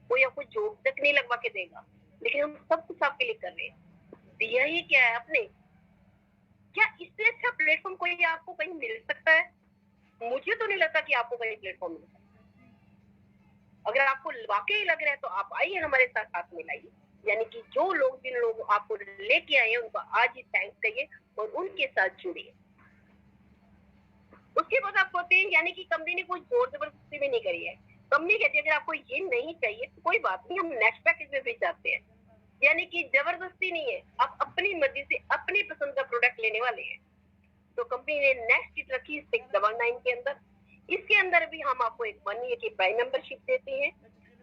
कोई आपको जॉब तक नहीं लगवा के देगा, लेकिन हम सब कुछ आपके लिए कर रहे हैं। दिया ही क्या है आपने? क्या इससे अच्छा प्लेटफॉर्म कोई आपको कहीं मिल सकता है? मुझे तो नहीं लगता कि आपको कहीं प्लेटफॉर्म मिल सकता है। अगर आपको वाकई लग रहा है तो आप आइए हमारे साथ, हाथ मिलाइए। यानी कि जो लोग, जिन लोग आपको लेके आए हैं उनको आज ही थैंक्स कहिए और उनके साथ जुड़िए। उसके बाद आप होते हैं, यानी कि कंपनी ने कोई जोर जबरदस्ती भी नहीं करी है। कंपनी कहती है अगर आपको ये नहीं चाहिए तो कोई बात नहीं, हम नेक्स्ट पैकेज में भी जाते हैं। यानी कि जबरदस्ती नहीं है, आप अपनी मर्जी से अपनी पसंद का प्रोडक्ट लेने वाले हैं। तो कंपनी ने नेक्स्ट किट रखी 699 के अंदर। इसके अंदर भी हम आपको एक 1 ईयर की प्राइम मेंबरशिप देते हैं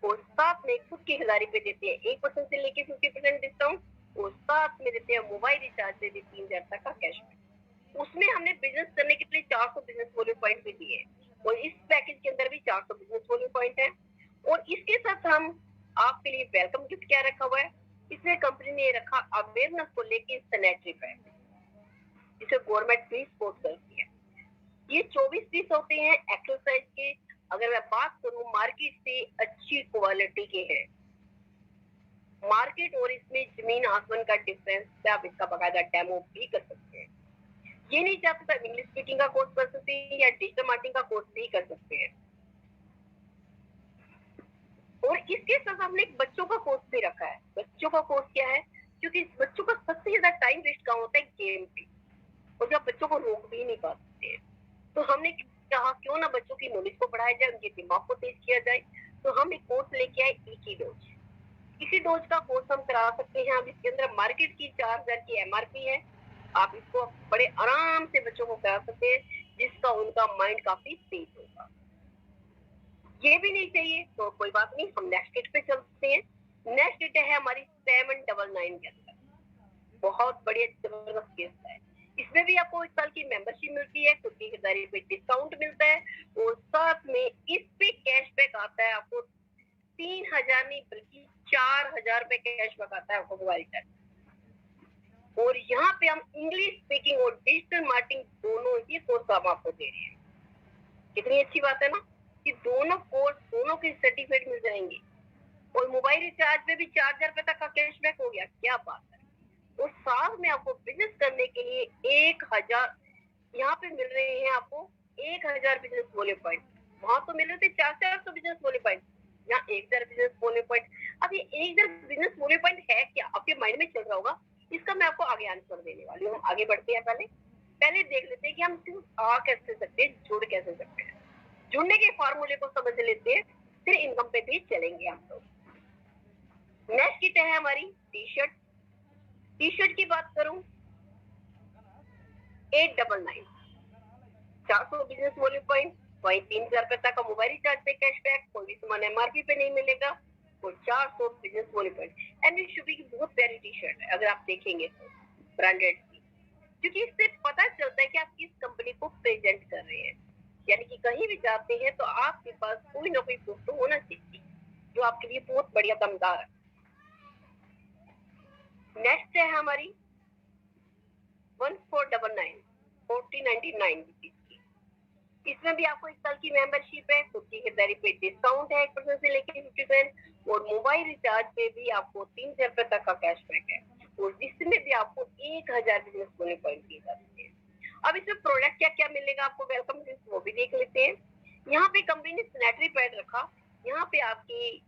और साथ में खुद की खरीदारी पे देते हैं 1% से लेके 50% डिस्काउंट और साथ में देते हैं मोबाइल रिचार्ज पे भी 3000 तक का कैशबैक। उसमें हमने बिजनेस करने के लिए 400 बिजनेस वॉल्यूम पॉइंट भी दिए और इस पैकेज के अंदर भी 400 बिजनेस वॉल्यूम पॉइंट है। और इसके साथ हम आपके लिए वेलकम गिफ्ट क्या रखा हुआ है, इसमें कंपनी ने रखा अवेयरनेस को लेके सैनिटरी पैड, जिसे गवर्नमेंट फ्री सपोर्ट करती है। ये 24 पीस होते हैं एक्सरसाइज के। अगर मैं बात करूं मार्केट से अच्छी क्वालिटी के हैं, मार्केट और इसमें जमीन आसमान का डिफरेंस है, आप इसका बकायदा डेमो भी कर सकते हैं। ये नहीं चाहते तो इंग्लिश स्पीकिंग का कोर्स कर सकते हैं या डिजिटल मार्केटिंग का कोर्स भी कर सकते हैं। और इसके साथ हमने एक बच्चों का कोर्स भी रखा है। बच्चों का कोर्स क्या है, क्योंकि बच्चों का सबसे ज्यादा टाइम वेस्ट कहाँ होता है, गेम पे, और जब बच्चों को रोक भी नहीं पाते हैं, तो हमने कहा क्यों ना बच्चों की नॉलेज को बढ़ाया जाए, उनके दिमाग को तेज किया जाए। तो हम एक कोर्स लेके आए, इकी डोज। इसी डोज का कोर्स हम करा सकते हैं। अब इसके अंदर मार्केट की 4000 की एमआरपी है। आप इसको बड़े आराम से बच्चों को करा सकते हैं, जिसका उनका माइंड काफी तेज होगा। ये भी नहीं चाहिए तो कोई बात नहीं, हम नेक्स्ट डेट पे चलते हैं। नेक्स्ट डेट है हमारी 799 के अंदर, बहुत बढ़िया जबरदस्त केस है। इसमें भी आपको 1 साल की मेंबरशिप मिलती है, खुद की खरीदारी पे डिस्काउंट मिलता है, और साथ में इस पे कैशबैक आता है आपको 3000 नहीं बल्कि 4000 रुपए कैशबैक आता है आपको मोबाइल टैक्स। और यहाँ पे हम इंग्लिश स्पीकिंग और डिजिटल मार्केटिंग दोनों ही कोर्स हम आपको दे रहे हैं। कितनी अच्छी बात है ना, कि दोनों कोर्स दोनों के सर्टिफिकेट मिल जाएंगे, और मोबाइल रिचार्ज पे भी 4000 रुपए तक का कैशबैक हो गया, क्या बात है। और साल में आपको बिजनेस करने के लिए 1000 यहाँ पे मिल रहे हैं आपको, 1000 बिजनेस बोले पॉइंट। वहां तो मिल रहे थे 400 बिजनेस बोले पॉइंट, यहाँ 1000 बिजनेस बोले पॉइंट। अब ये 1000 बिजनेस बोले पॉइंट है क्या, आपके माइंड में चल रहा होगा, इसका मैं आपको आगे आंसर देने वाली हूँ। हम आगे बढ़ते हैं, पहले देख लेते हैं कि हम सिर्फ आ कैसे सकते हैं, जुड़ कैसे सकते हैं। जुड़ने के फार्मूले को समझ लेते हैं, फिर इनकम पे भी चलेंगे हम लोग। नेक्स्ट किट है हमारी टी शर्ट। टी शर्ट की बात करूं, 899, 400 बिजनेस वॉल्यूम पॉइंट, वही 3000 रुपए तक का मोबाइल रिचार्ज पे कैशबैक, कोई भी सामान एमआरपी पे नहीं मिलेगा, और 400 business volume point. And Shubhi की बहुत प्यारी टी शर्ट है, अगर आप देखेंगे तो ब्रांडेड की, क्योंकि इससे पता चलता है कि आप किस कंपनी को प्रेजेंट कर रहे हैं। यानी कि कहीं भी जाते हैं तो आपके पास कोई ना कोई फोटो होना चाहिए जो आपके लिए बहुत बढ़िया दमदार है। नेक्स्ट है हमारी 1499, 1499 रुपीज की। इसमें भी आपको 1 साल की मेंबरशिप है, खुद की खरीदारी पे डिस्काउंट है 1% से लेकर 50%, और मोबाइल रिचार्ज पे भी आपको 3000 रुपए तक का कैशबैक है, और इसमें भी आपको 1000 बिजनेस बोले पॉइंट दिए जाते हैं। अब इसमें प्रोडक्ट क्या क्या मिलेगा आपको, वेलकम ड्रिंक्स, वो भी देख लेते हैं। यहाँ पे कंपनी ने सैनिटरी पैड रखा, यहाँ पे आपकी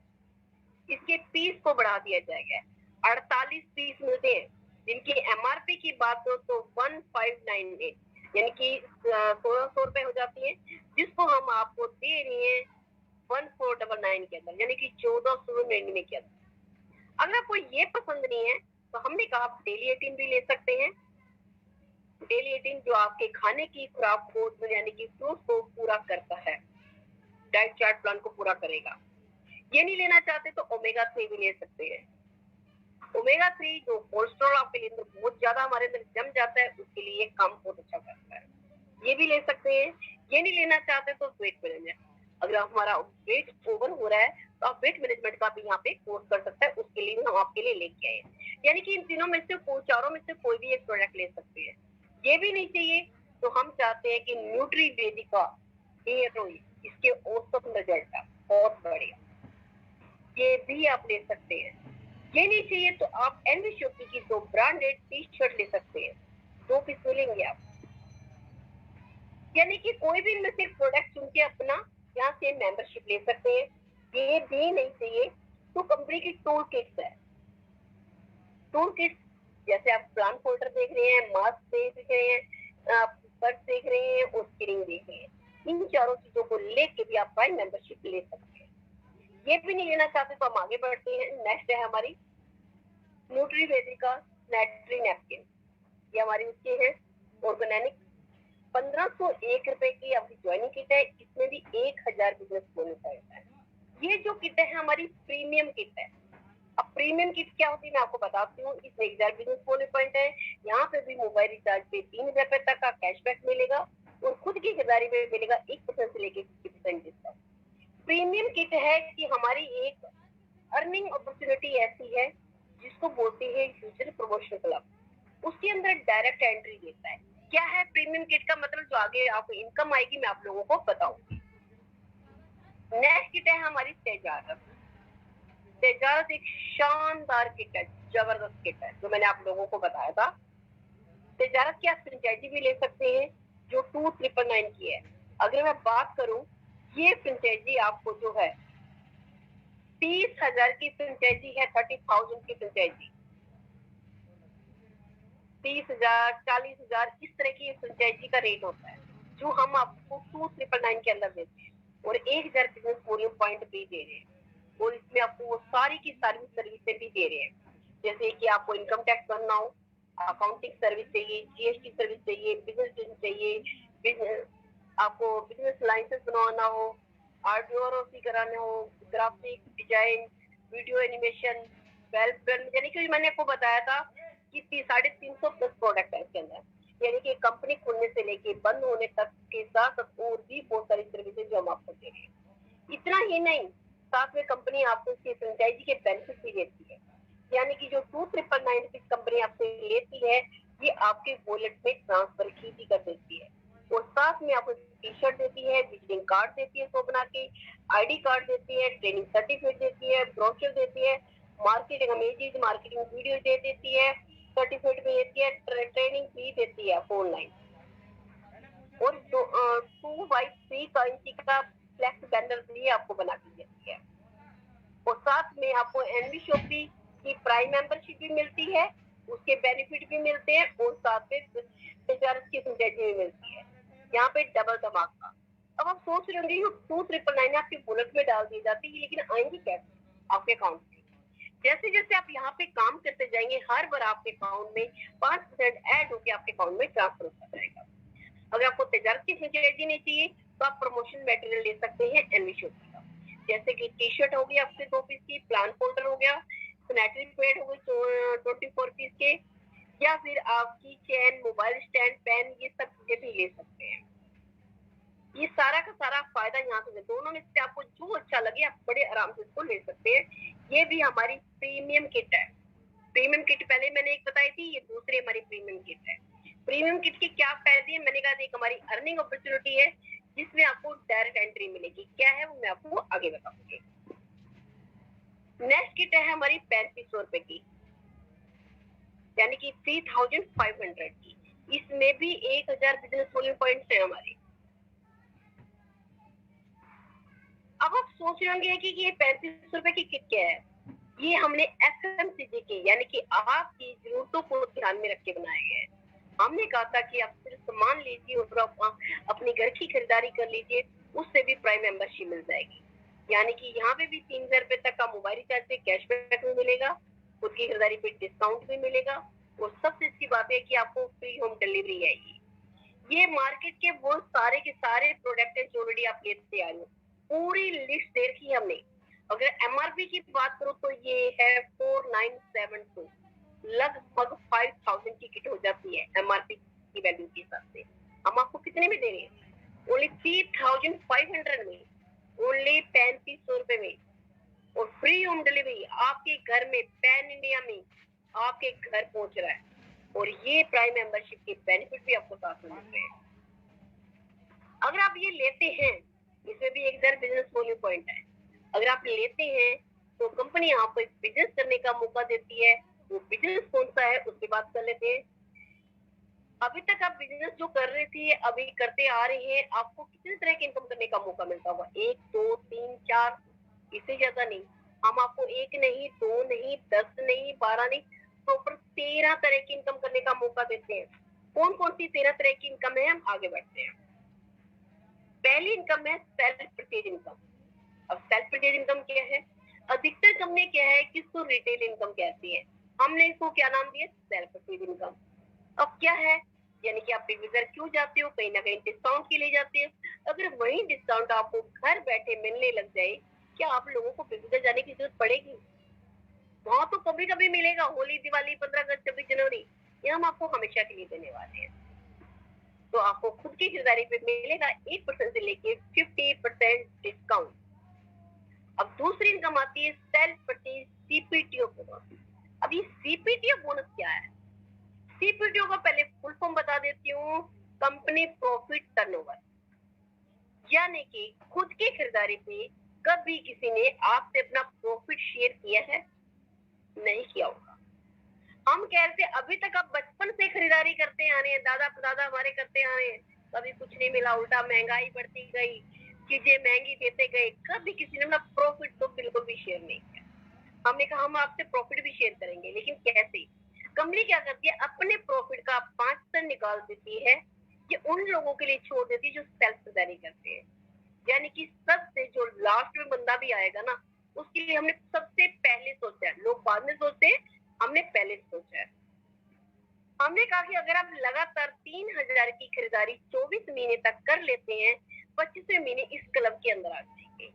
इसके पीस को बढ़ा दिया जाएगा, 48 पीस मिलते हैं, जिनकी एमआरपी की बात हो तो 1598 यानी कि 1600 रुपए हो जाती है, जिसको हम आपको दे रहे हैं 1499 के अंदर, यानी कि 1499 के अंदर। अगर आपको ये पसंद नहीं है तो हमने कहा आप डेली 18 भी ले सकते हैं। डेली 18 जो आपके खाने की खुराक को यानी कि फ्रूट्स को पूरा करता है, डाइट चार्ट प्लान को पूरा करेगा। ये नहीं लेना चाहते तो ओमेगा 3 भी ले सकते हैं। ओमेगा 3 जो कोलेस्ट्रॉल आपके लिए बहुत ज्यादा हमारे अंदर जम जाता है, उसके लिए काम बहुत अच्छा करता है, ये भी ले सकते हैं। ये नहीं लेना चाहते तो वेट मैनेजमेंट, अगर हमारा वेट ओवर हो रहा है तो आप वेट मैनेजमेंट का भी यहाँ पे कोर्स कर सकते हैं, उसके लिए हम आपके लिए लेके आए। यानी कि इन तीनों में से चारों में से कोई भी एक प्रोडक्ट ले सकते हैं। ये भी नहीं चाहिए तो हम चाहते हैं कि न्यूट्री वेदिका हेयर ऑयल, इसके औसत रिजल्ट है बहुत बढ़िया, ये भी आप ले सकते हैं। ये नहीं चाहिए तो आप एनवी शॉपी की 2 ब्रांडेड टी शर्ट ले सकते हैं, 2 पीस मिलेंगे आप। यानी कि कोई भी इनमें से प्रोडक्ट चुन के अपना यहाँ से मेंबरशिप ले सकते हैं। ये भी नहीं चाहिए तो कंपनी की टूल किट्स है, टूल किट्स जैसे आप प्लान फोल्डर देख रहे हैं, मास्क देख रहे हैं, पर्स देख रहे हैं और स्क्रीन देख रहे हैं, इन चारों चीजों को लेके भी आप प्राइम मेंबरशिप ले सकते हैं। ये भी नहीं लेना चाहते तो हम आगे बढ़ते हैं। नेक्स्ट है हमारी न्यूट्री वेदिका सैनिटरी नैपकिन, ये हमारी उसकी है ऑर्गेनिक, 1501 रुपए की आपकी ज्वाइनिंग किट है, इसमें भी 1000 बिजनेस बोनस आएगा है। ये जो किट है हमारी प्रीमियम किट है। अब प्रीमियम किट क्या होती है मैं आपको बताती हूँ। इसमें 1000 बिजनेस बोनस पॉइंट है, यहाँ पे भी मोबाइल रिचार्ज पे 3000 रुपए तक का कैशबैक मिलेगा, और खुद की खरीदारी पे मिलेगा 1% से लेकर 50% डिस्काउंट। प्रीमियम किट है कि हमारी एक अर्निंग अपॉर्चुनिटी ऐसी है जिसको बोलते हैं यूजर प्रमोशन क्लब, उसके अंदर डायरेक्ट एंट्री देता है। क्या है प्रीमियम किट का मतलब, जो आगे आपको इनकम आएगी मैं आप लोगों को बताऊंगी। नेक्स्ट किट है हमारी तेजारत। तेजारत एक शानदार किट है, जबरदस्त किट है, जो मैंने आप लोगों को बताया था। तेजारत की आप फ्रेंचाइजी भी ले सकते हैं, जो 2999 की है। अगर मैं बात करूं, ये फ्रेंचाइजी आपको जो है 30,000 की फ्रेंचाइजी है, 30,000 की फ्रेंचाइजी, 30,000, 40,000 इस तरह की फ्रेंचाइजी का रेट होता है, जो हम आपको 2999 के अंदर देते हैं और 1,000 बिजनेस वॉल्यूम पॉइंट भी दे रहे हैं। और इसमें आपको वो सारी की सारी सर्विसेज भी दे रहे हैं, जैसे कि आपको इनकम टैक्स भरना हो, अकाउंटिंग सर्विस चाहिए, जीएसटी सर्विस चाहिए, बिजनेस चाहिए, आपको बिजनेस लाइसेंस बनवाना हो, आरटीओ कराना हो, graphic design, video animation, wealth, यानी कि मैंने आपको बताया था कि 350 प्लस प्रोडक्ट है इसके अंदर, यानी कि कंपनी खुलने से लेके बंद होने तक के साथ और भी बहुत सारी सर्विसेज जो हम आपको दे रहे हैं। इतना ही नहीं, साथ में कंपनी आपको इसकी फ्रेंचाइजी के बेनिफिट भी देती है, यानी कि जो 2999 की कंपनी आपसे लेती है, ये आपके वॉलेट में ट्रांसफर की भी कर देती है और साथ में आपको टी शर्ट देती है, विजिटिंग कार्ड देती है, सो बना के आईडी कार्ड देती है, ट्रेनिंग सर्टिफिकेट देती है, ब्रोशर देती है, मार्केटिंग इमेजेस, मार्केटिंग वीडियो दे देती है, सर्टिफिकेट भी देती है, ट्रेनिंग भी देती है ऑनलाइन, और 2x3 का इंची का फ्लैक्स बैनर भी आपको बना के देती है। और साथ में आपको एनवी शॉपी की प्राइम मेंबरशिप भी मिलती है, उसके बेनिफिट भी मिलते हैं और साथ में तजारत की फ्रेंचाइजी भी मिलती है। यहाँ पे डबल धमाका। अब आप सोच रहे होंगे 2999 आपके बुलेट में डाल दी जाती है, लेकिन आएंगी कैसे आपके अकाउंट में? जैसे जैसे आप यहाँ पे काम करते जाएंगे, हर बार आपके अकाउंट में 5% ऐड होकर आपके अकाउंट में ट्रांसफर होता जाएगा। अगर आपको तजारत की फ्रेंचाइजी नहीं चाहिए, तो आप प्रमोशन मटेरियल ले सकते हैं एनवी शॉपी का, जैसे कि टी शर्ट हो गई आपके 2 पीस की, प्लान फोल्डर हो गया, सैनिटरी पैड हो गई 24 पीस के, या फिर आपकी चेन, मोबाइल स्टैंड, पेन, ये सब चीजें भी ले सकते हैं। ये सारा का सारा फायदा यहाँ से, दोनों में से आपको जो अच्छा लगे आप बड़े आराम से इसको ले सकते हैं। ये भी हमारी प्रीमियम किट है। प्रीमियम किट पहले मैंने एक बताई थी, ये दूसरी हमारी प्रीमियम किट है। प्रीमियम किट के क्या फायदे हैं? मैंने कहा एक हमारी अर्निंग अपॉर्चुनिटी है, जिसमें आपको डायरेक्ट एंट्री मिलेगी। क्या है वो मैं आपको आगे बताऊंगी। नेक्स्ट किट है हमारी 3500 रुपए की, यानी कि 3500 की। इसमें भी 1000 बिजनेस वॉल्यूम पॉइंट्स है हमारे। अब आप सोच रहे होंगे कि ये 3500 रुपए की किट क्या है? ये हमने एफएमसीजी की, यानी कि आपकी जरूरतों को ध्यान में रख के बनाया गया है। हमने कहा था कि आप सिर्फ सामान लीजिए और अपनी घर की खरीदारी कर लीजिए, उससे भी प्राइम मेंबरशिप मिल जाएगी। यानी कि यहाँ पे भी 3000 रुपए तक का मोबाइल रिचार्ज पे कैशबैक भी मिलेगा, खुद की खरीदारी पे डिस्काउंट भी मिलेगा, और सबसे अच्छी बात है कि आपको फ्री होम डिलीवरी आएगी। ये मार्केट के वो सारे के सारे प्रोडक्ट है जो ऑलरेडी आप लेते आ रहे हो, पूरी लिस्ट दे रखी है हमने। अगर एमआरपी की बात करो तो ये है 4972, लगभग 5000 की किट हो जाती है एमआरपी की वैल्यू के हिसाब से। हम आपको कितने में दे रहे हैं? ओनली 3500 में, ओनली 3500 रुपए में, और फ्री होम डिलीवरी आपके घर में, पैन इंडिया में आपके घर पहुंच रहा है। और ये प्राइम मेंबरशिप के बेनिफिट भी आपको साथ में मिल रहे हैं। अगर आप ये लेते हैं, इसमें भी 1000 बिजनेस वॉल्यूम पॉइंट है। अगर आप लेते हैं तो कंपनी आपको एक बिजनेस करने का मौका देती है। वो बिजनेस कौन सा है उसकी बात कर लेते हैं। अभी तक आप बिजनेस जो कर रहे थे, अभी करते आ रहे हैं, आपको कितने तरह की इनकम करने का मौका मिलता होगा? 1, 2, 3, 4, इससे ज्यादा नहीं। हम आपको 1 नहीं, 2 नहीं, 10 नहीं, 12 नहीं, प्रॉपर 13 तरह की इनकम करने का मौका देते हैं। कौन कौन सी 13 तरह की इनकम है, हम आगे बढ़ते हैं। पहली इनकम है सेल्फ परचेज इनकम। अब सेल्फ परचेज इनकम क्या है? अधिकतर कंपनी क्या है कि इसको रिटेल इनकम कहती है, हमने इसको क्या नाम दिया? Self purchase income. अब क्या है? यानी कि आप बिग बाजार क्यों जाते हो? कहीं ना कहीं डिस्काउंट के लिए जाते हो। अगर वही डिस्काउंट आपको घर बैठे मिलने लग जाए, क्या आप लोगों को बिग बाजार जाने की जरूरत पड़ेगी? वहां तो कभी कभी मिलेगा, होली, दिवाली, 15 अगस्त, 26 जनवरी, ये हम आपको हमेशा के लिए देने वाले हैं। तो आपको खुद की खरीदारी पे मिलेगा 8% से लेके 50% डिस्काउंट। अब दूसरी इनकम आती है सेल्फ परचेज सीपीटीओ बोनस। अब ये सीपीटीओ बोनस क्या है? सीपीटीओ का पहले फुल फॉर्म बता देती हूँ, कंपनी प्रॉफिट टर्नओवर, यानी कि खुद की खरीदारी पे कभी किसी ने आपसे अपना प्रॉफिट शेयर किया है? नहीं किया होगा। हम कहते अभी तक आप बचपन से खरीदारी करते आ रहे हैं, दादा दादा हमारे करते आ रहे हैं, कभी कुछ नहीं मिला, उल्टा महंगाई बढ़ती गई, चीजें महंगी देते गए, कभी किसी ने अपना प्रॉफिट तो बिल्कुल भी शेयर नहीं किया। हमने कहा हम आपसे प्रॉफिट भी शेयर करेंगे, लेकिन कैसे? कंपनी क्या करती है, अपने प्रॉफिट का 5% निकाल देती है, ये उन लोगों के लिए छोड़ देती है जो सेल्फ खरीदारी करते हैं। यानी कि सबसे जो लास्ट में बंदा भी आएगा ना, उसके लिए हमने सबसे पहले सोचा है। लोग बाद में सोचते हैं, हमने पहले सोचा है। हमने कहा कि अगर आप लगातार 3,000 की खरीदारी 24 महीने तक कर लेते हैं, 25वें महीने इस क्लब के अंदर आ जाएंगे।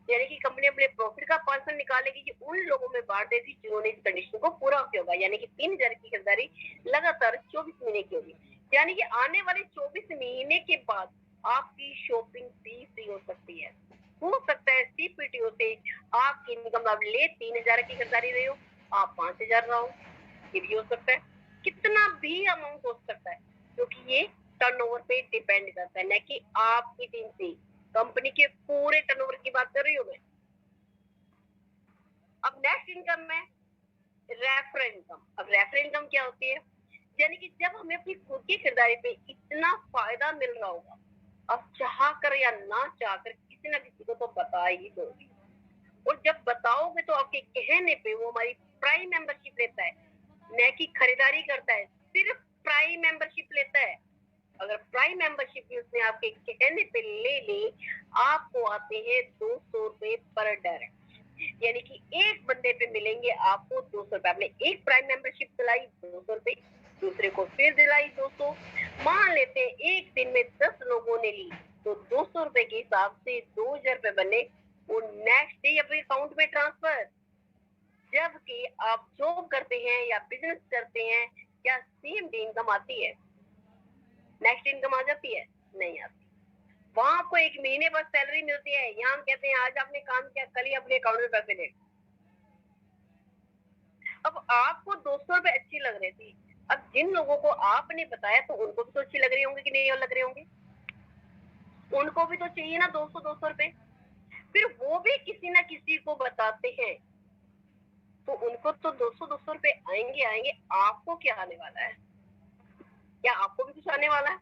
यानी कि कंपनी अपने प्रॉफिट का 5% निकालेगी कि उन लोगों में बांट देगी जिन्होंने इस कंडीशन को पूरा किया होगा। यानी कि 3,000 की खरीदारी लगातार 24 महीने की होगी। यानी कि आने वाले 24 महीने के बाद आपकी शॉपिंग भी फ्री हो सकती है। हो सकता है सीपीटीओ से आपकी इनकम आप ले 3,000 की खरीदारी रहे हो, आप 5,000 रहो, ये भी हो सकता है। कितना भी अमाउंट हो सकता है, क्योंकि ये टर्नओवर पे डिपेंड करता है, न कि आपकी टीम से। कंपनी के पूरे टर्नओवर की बात कर रही हूँ मैं। अब नेक्स्ट इनकम में रेफरल इनकम। अब रेफरल इनकम क्या होती है? यानी कि जब हमें अपनी खुद की खरीदारी पे इतना फायदा मिल रहा होगा, अब चाह कर या ना चाह कर किसी ना किसी को तो बता ही दोगे। और जब बताओगे तो आपके कहने पे वो हमारी प्राइम मेंबरशिप लेता है, न कि खरीदारी करता है, सिर्फ प्राइम मेंबरशिप लेता है। अगर प्राइम मेंबरशिप भी उसने आपके कहने पे ले ली, आपको आते हैं 200 रुपए पर डायरेक्ट। यानी कि एक बंदे पे मिलेंगे आपको 200 रुपए। आपने एक प्राइम मेंबरशिप दिलाई 200 रुपए, दूसरे को फिर दिलाई 200। मान लेते हैं एक दिन में 10 लोगों ने ली, तो 200 रुपए के हिसाब से 2,000 रुपए बने, वो नेक्स्ट डे अपने अकाउंट में ट्रांसफर। जबकि आप जॉब करते हैं या बिजनेस करते हैं, क्या सेम डे इनकम आती है? नेक्स्ट इनकम आ जाती है? नहीं आती। वहां आपको एक महीने बाद सैलरी मिलती है, यहाँ हम कहते हैं आज आपने काम किया, कल ही अपने अकाउंट में पैसे ले। अब आपको 200 रुपए अच्छी लग रही थी, अब जिन लोगों को आपने बताया तो उनको भी तो अच्छी लग रही होंगी कि नहीं लग रहे होंगे? उनको भी तो चाहिए ना 200 रुपए। फिर वो भी किसी ना किसी को बताते हैं, तो उनको तो 200 रुपए आएंगे आएंगे। आपको क्या आने वाला है? क्या आपको भी कुछ आने वाला है?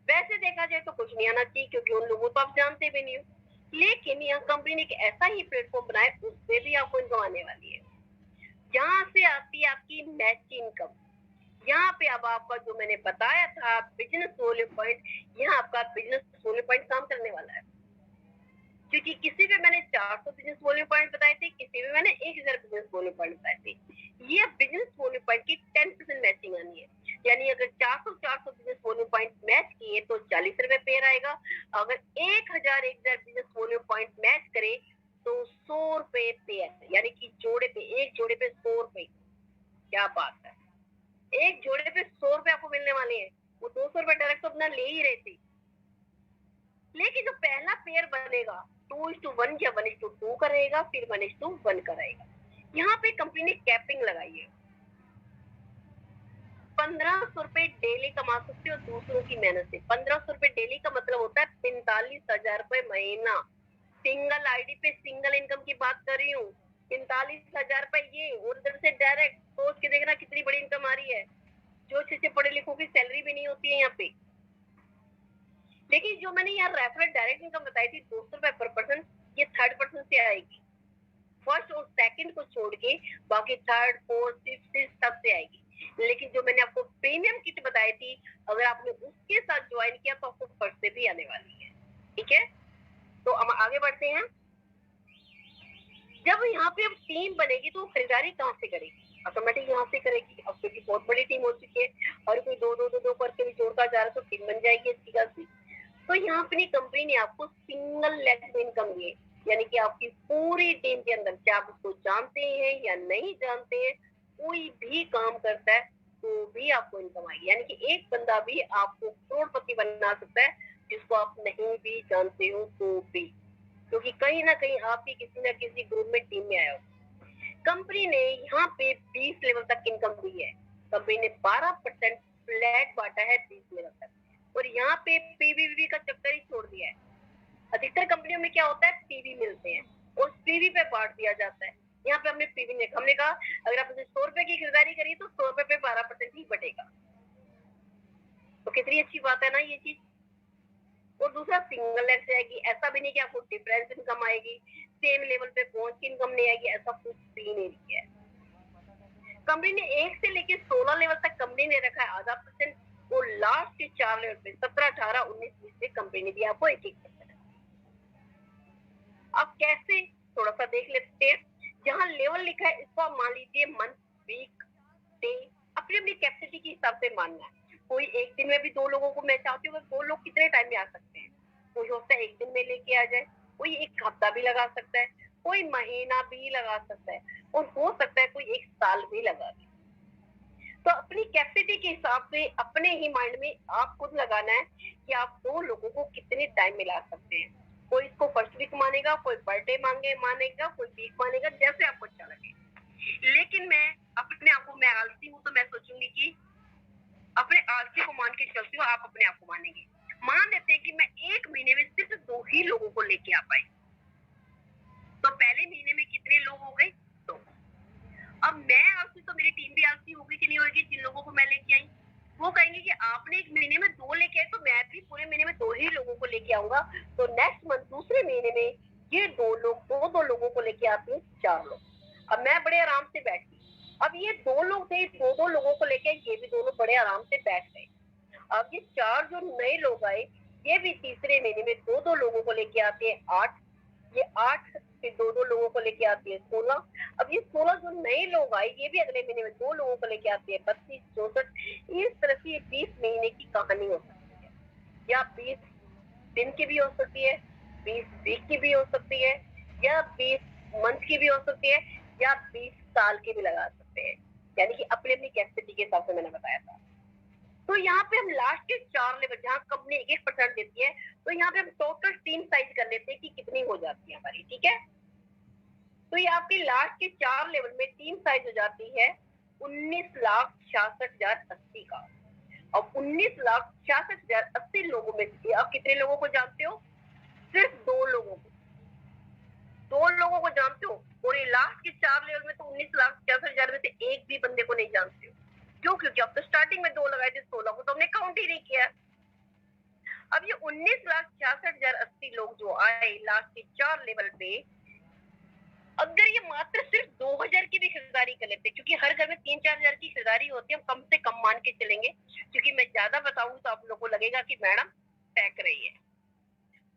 वैसे देखा जाए तो कुछ नहीं आना चाहिए, क्योंकि उन लोगों को आप जानते भी नहीं हो। लेकिन यहाँ कंपनी ने एक ऐसा ही प्लेटफॉर्म बनाया, उससे भी आपको इनकम आने वाली है। यहाँ से आती है आपकी मैच इनकम। यहाँ पे अब आपका जो मैंने बताया था बिजनेस वॉल्यूम पॉइंट, यहाँ आपका बिजनेस वॉल्यूम पॉइंट काम करने वाला है। क्योंकि किसी पे मैंने 400 बिजनेस वॉल्यूम पॉइंट बताए थे, किसी पे मैंने 1,000 बिजनेस वॉल्यूम पॉइंट बताए थे। ये बिजनेस वॉल्यूम पॉइंट की 10% मैचिंग आनी है। यानी अगर 400 बिजनेस वॉल्यूम पॉइंट मैच किए तो 40 रुपए पेयर आएगा। अगर 1,000 बिजनेस वॉल्यूम पॉइंट मैच करे तो 100 रुपए पेयर। यानी कि जोड़े पे, एक जोड़े पे 100 रुपए। क्या बात है, एक जोड़े पे 100 रुपए आपको मिलने वाले हैं। वो 200 रुपए डायरेक्ट तो अपना ले ही रहे थे, लेकिन जो पहला पेयर बनेगा 2:1 या 1:2 का रहेगा, फिर 1:1 का रहेगा। यहाँ पे कंपनी ने कैपिंग लगाई है। 1,500 रुपए डेली कमा सकते हो दूसरों की मेहनत से। 1,500 रुपए डेली का मतलब होता है 45,000 रुपए महीना। सिंगल आईडी पे सिंगल इनकम की बात कर रही हूँ। 45,000 रुपए ये, और इधर से डायरेक्ट सोच के देखना कितनी बड़ी इनकम आ रही है। जो अच्छे से पढ़े लिखों की सैलरी भी नहीं होती है यहाँ पे। लेकिन जो मैंने यहाँ रेफरल डायरेक्ट इनकम बताई थी 200 रुपए पर पर्सन, ये थर्ड पर्सन से आएगी। फर्स्ट और सेकंड को छोड़ के बाकी थर्ड, फोर्थ, फिफ्थ सब से आएगी। लेकिन जो मैंने आपको प्रीमियम किट बताई थी, अगर आपने उसके साथ ज्वाइन किया तो आपको फर्स्ट से भी आने वाली है। ठीक है, तो हम आगे बढ़ते हैं। जब यहाँ पे अब टीम बनेगी तो खरीदारी कहाँ से करेगी? ऑटोमेटिक यहाँ से करेगी। अब क्योंकि बहुत बड़ी टीम हो चुकी है, और कोई दो दो दो दो करके भी जोड़ता जा रहा है, तो टीम बन जाएगी अच्छी खासी। तो यहाँ अपनी कंपनी ने आपको सिंगल लेग इनकम दी, यानी कि आपकी पूरी टीम के अंदर, क्या आप उसको जानते हैं या नहीं जानते हैं, कोई भी काम करता है तो भी आपको इनकम आएगी। यानी कि एक बंदा भी आपको करोड़पति बना सकता है, जिसको आप नहीं भी जानते हो तो भी, क्योंकि कहीं ना कहीं आप भी किसी ना किसी ग्रुप में, टीम में आए हो। कंपनी ने यहाँ पे 20 लेवल तक इनकम दी है। कंपनी ने 12% फ्लैट बांटा है 20 लेवल तक, और यहाँ पे पीवीवी का चक्कर ही छोड़ दिया है। अधिकतर कंपनियों में क्या होता है, पीवी मिलते हैं और पीवी पे बांट दिया जाता है। यहाँ पे हमने पीवी ने हमने कहा अगर आपने 100 रुपए की खरीदारी करी तो 100 रुपए पे 12% ही बटेगा। तो कितनी अच्छी बात है ना ये चीज। और दूसरा सिंगल लेग आएगी, ऐसा भी नहीं कि आपको डिफरेंस इनकम आएगी, सेम लेवल पे पहुंच के इनकम नहीं आएगी, ऐसा कुछ भी नहीं है। कंपनी ने 1 से लेकर 16 लेवल तक कंपनी ने रखा है आधा परसेंट और लास्ट के 4 लेवल पे 17, 18, 19, 20 से कंपनी ने दिया आपको 1-1%। अब कैसे, थोड़ा सा देख लेते हैं। जहां लेवल लिखा है इसको आप मान लीजिए मंथ, वीक, डे, अपनी अपनी कैपेसिटी के हिसाब से मानना है। कोई एक दिन में भी 2 लोगों को मैं चाहती हूँ, 2 लोग कितने टाइम में आ सकते हैं। कोई सोचता है 1 दिन में लेके आ जाए, कोई 1 हफ्ता भी लगा सकता है, कोई महीना भी लगा सकता है और हो सकता है कोई 1 साल भी लगा दे। तो अपनी कैपेसिटी के हिसाब से अपने ही माइंड में आप खुद लगाना है कि आप 2 लोगों को कितने टाइम में ला सकते हैं। कोई इसको फर्स्ट वीक मानेगा, कोई बर्थडे मानेगा, कोई वीक मानेगा, जैसे आपको अच्छा लगे। लेकिन मैं अपने आप को, मैं आलसी हूँ तो मैं सोचूंगी कि अपने आलसी को मान के चलती हूँ, आप अपने आप को मानेंगे। मान लेते हैं कि मैं 1 महीने में सिर्फ 2 ही लोगों को लेके आ पाई, तो पहले महीने में कितने लोग हो गए, 2। अब मैं आलसी तो मेरी टीम भी आलसी होगी कि नहीं होगी, जिन लोगों को मैं लेके आई वो कहेंगे कि आपने 1 महीने में 2 लेके आए तो मैं भी पूरे महीने में 2 ही लोगों को लेके आऊंगा। तो नेक्स्ट मंथ दूसरे महीने में ये 2 लोग 2 लोगों को लेके आते हैं, 4 लोग। अब मैं बड़े आराम से बैठी, अब ये 2 लोग थे, 2 लोगों को लेके ये भी दोनों बड़े आराम से बैठ गए। अब ये 4 जो नए लोग आए ये भी तीसरे महीने में 2 लोगों को लेके आते हैं, 8। ये 8 फिर 2 लोगों को लेके आती है, 16। अब ये 16 जो नए लोग आए ये भी अगले महीने में 2 लोगों को लेके आती है, 32, 64। इस तरह से ये 20 महीने की कहानी हो सकती है, या 20 दिन की भी हो सकती है, 20 वीक की भी हो सकती है, या 20 मंथ की भी हो सकती है, या 20 साल की भी लगा सकते हैं। यानी कि अपनी अपनी कैपेसिटी के हिसाब से मैंने बताया था। तो यहाँ पे हम लास्ट के 4 लेवल, जहाँ कंपनी 1% देती है, तो यहाँ पे हम टोटल टीम साइज कर लेते हैं कि कितनी हो जाती है हमारी, ठीक है। तो ये आपकी लास्ट के 4 लेवल में टीम साइज हो जाती है 19,66,080 का। अब 19,66,080 लोगों में से आप कितने लोगों को जानते हो, सिर्फ 2 लोगों को, 2 लोगों को जानते हो। और ये लास्ट के 4 लेवल में तो 19,66,000 में से एक भी बंदे को नहीं जानते हो। क्यों? क्योंकि अब तो स्टार्टिंग में 2 लगाए थे, 16 को तो हमने काउंट ही नहीं किया। अब ये 19,66,080 लोग जो आए लास्ट के 4 लेवल पे, अगर ये मात्र सिर्फ 2,000 की भी खरीदारी कर लेते, क्योंकि हर घर में 3-4 हजार की खरीदारी होती है, हम कम से कम मान के चलेंगे, क्योंकि मैं ज्यादा बताऊं तो आप लोगों को लगेगा कि मैडम फेंक रही है।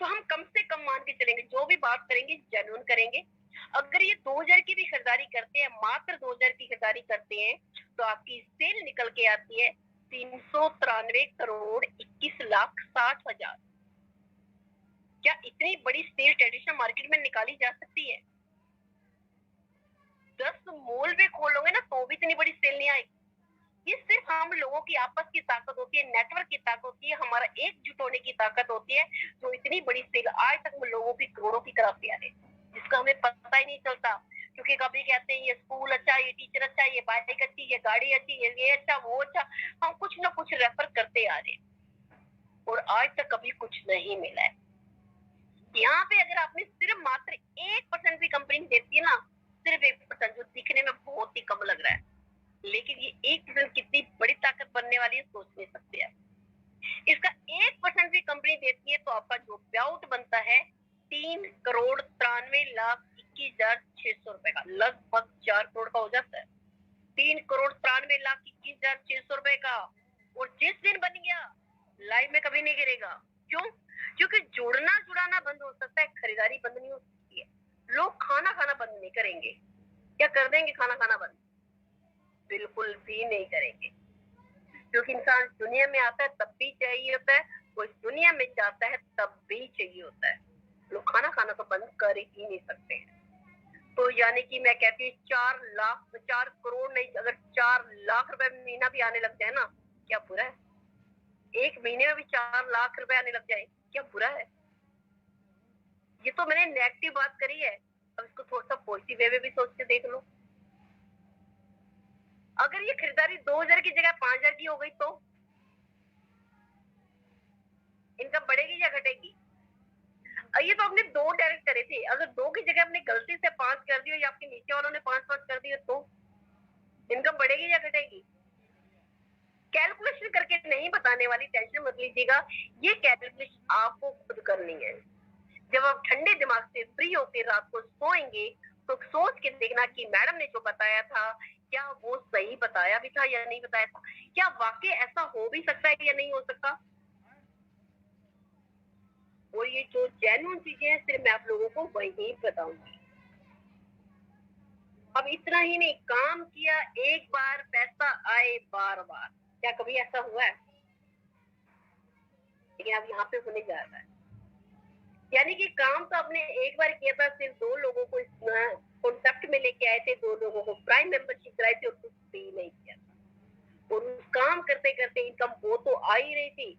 तो हम कम से कम मान के चलेंगे, जो भी बात करेंगे जेन्युइन करेंगे। अगर ये 2,000 की भी खरीदारी करते हैं, मात्र 2,000 की खरीदारी करते हैं, तो आपकी सेल निकल के आती है 393,21,60,000। क्या इतनी बड़ी सेल ट्रेडिशनल मार्केट में निकाली जा सकती है? 10 मॉल भी खोलोगे ना तो भी इतनी बड़ी सेल नहीं आएगी। ये सिर्फ हम लोगों की आपस की ताकत होती है, नेटवर्क की ताकत होती है, हमारा एकजुट होने की ताकत होती है, जो इतनी बड़ी सेल आज तक हम लोगों की करोड़ों की कराती आ रही है, जिसका हमें पता ही नहीं चलता। क्योंकि कभी कहते हैं ये स्कूल अच्छा, ये टीचर अच्छा, ये बाइक अच्छी, ये गाड़ी अच्छी, ये अच्छा, वो अच्छा, हम कुछ ना कुछ रेफर करते आ रहे और आज तक कभी कुछ नहीं मिला है। यहाँ पे अगर आपने सिर्फ मात्र 1% भी कंपनी देती है ना, सिर्फ 1%, जो दिखने में बहुत ही कम लग रहा है, लेकिन ये 1% कितनी बड़ी ताकत बनने वाली है सोच नहीं सकते हैं। इसका 1% भी कंपनी देती है तो आपका जो पेआउट बनता है 3,93,21,600 रुपए का, लगभग 4 करोड़ का हो जाता है। 3,93,21,600 रुपए का। और जिस दिन बन गया लाइव में कभी नहीं गिरेगा। क्यों? क्योंकि जुड़ना जुड़ाना बंद हो सकता है, खरीदारी बंद नहीं हो सकती है। लोग खाना खाना बंद नहीं करेंगे। क्या कर देंगे खाना खाना बंद? बिल्कुल भी नहीं करेंगे, क्योंकि इंसान दुनिया में आता है तब भी चाहिए होता है, कोई दुनिया में जाता है तब भी चाहिए होता है। लोग खाना खाना तो बंद कर ही नहीं सकते हैं। तो यानी कि मैं कहती हूँ 4 करोड़ नहीं, अगर 4 लाख रुपए महीना भी आने लग जाए ना, क्या बुरा है? एक महीने में भी 4 लाख रुपए आने लग जाए, क्या बुरा है? ये तो मैंने नेगेटिव बात करी है, अब इसको थोड़ा सा पॉजिटिव वे में भी सोच के देख लो। अगर ये खरीदारी 2,000 की जगह 5,000 की हो गई तो इनकम बढ़ेगी या घटेगी? ये तो आपने 2 डायरेक्ट करे थे, अगर 2 की जगह आपने गलती से 5 कर दिए या आपके नीचे वालों ने 5-5 कर दिए तो इनकम बढ़ेगी या घटेगी? कैलकुलेशन करके नहीं बताने वाली, टेंशन मत लीजिएगा, ये कैलकुलेशन आपको खुद करनी है। जब आप ठंडे दिमाग से फ्री होकर रात को सोएंगे तो सोच के देखना कि मैडम ने जो बताया था क्या वो सही बताया भी था या नहीं बताया था, क्या वाकई ऐसा हो भी सकता है या नहीं हो सकता। और ये जो जेन्युइन चीजें हैं सिर्फ मैं आप लोगों को वही बताऊंगी। अब इतना ही नहीं, काम किया एक बार पैसा आए बार बार, क्या कभी ऐसा हुआ है? लेकिन अब यहाँ पे होने जा रहा है, यानी कि काम तो आपने एक बार किया था, सिर्फ 2 लोगों को कॉन्टेक्ट में लेके आए थे, 2 लोगों को प्राइम मेंबरशिप कराई थी और कुछ भी नहीं किया था। और उस काम करते करते इनकम वो तो आ ही रही थी,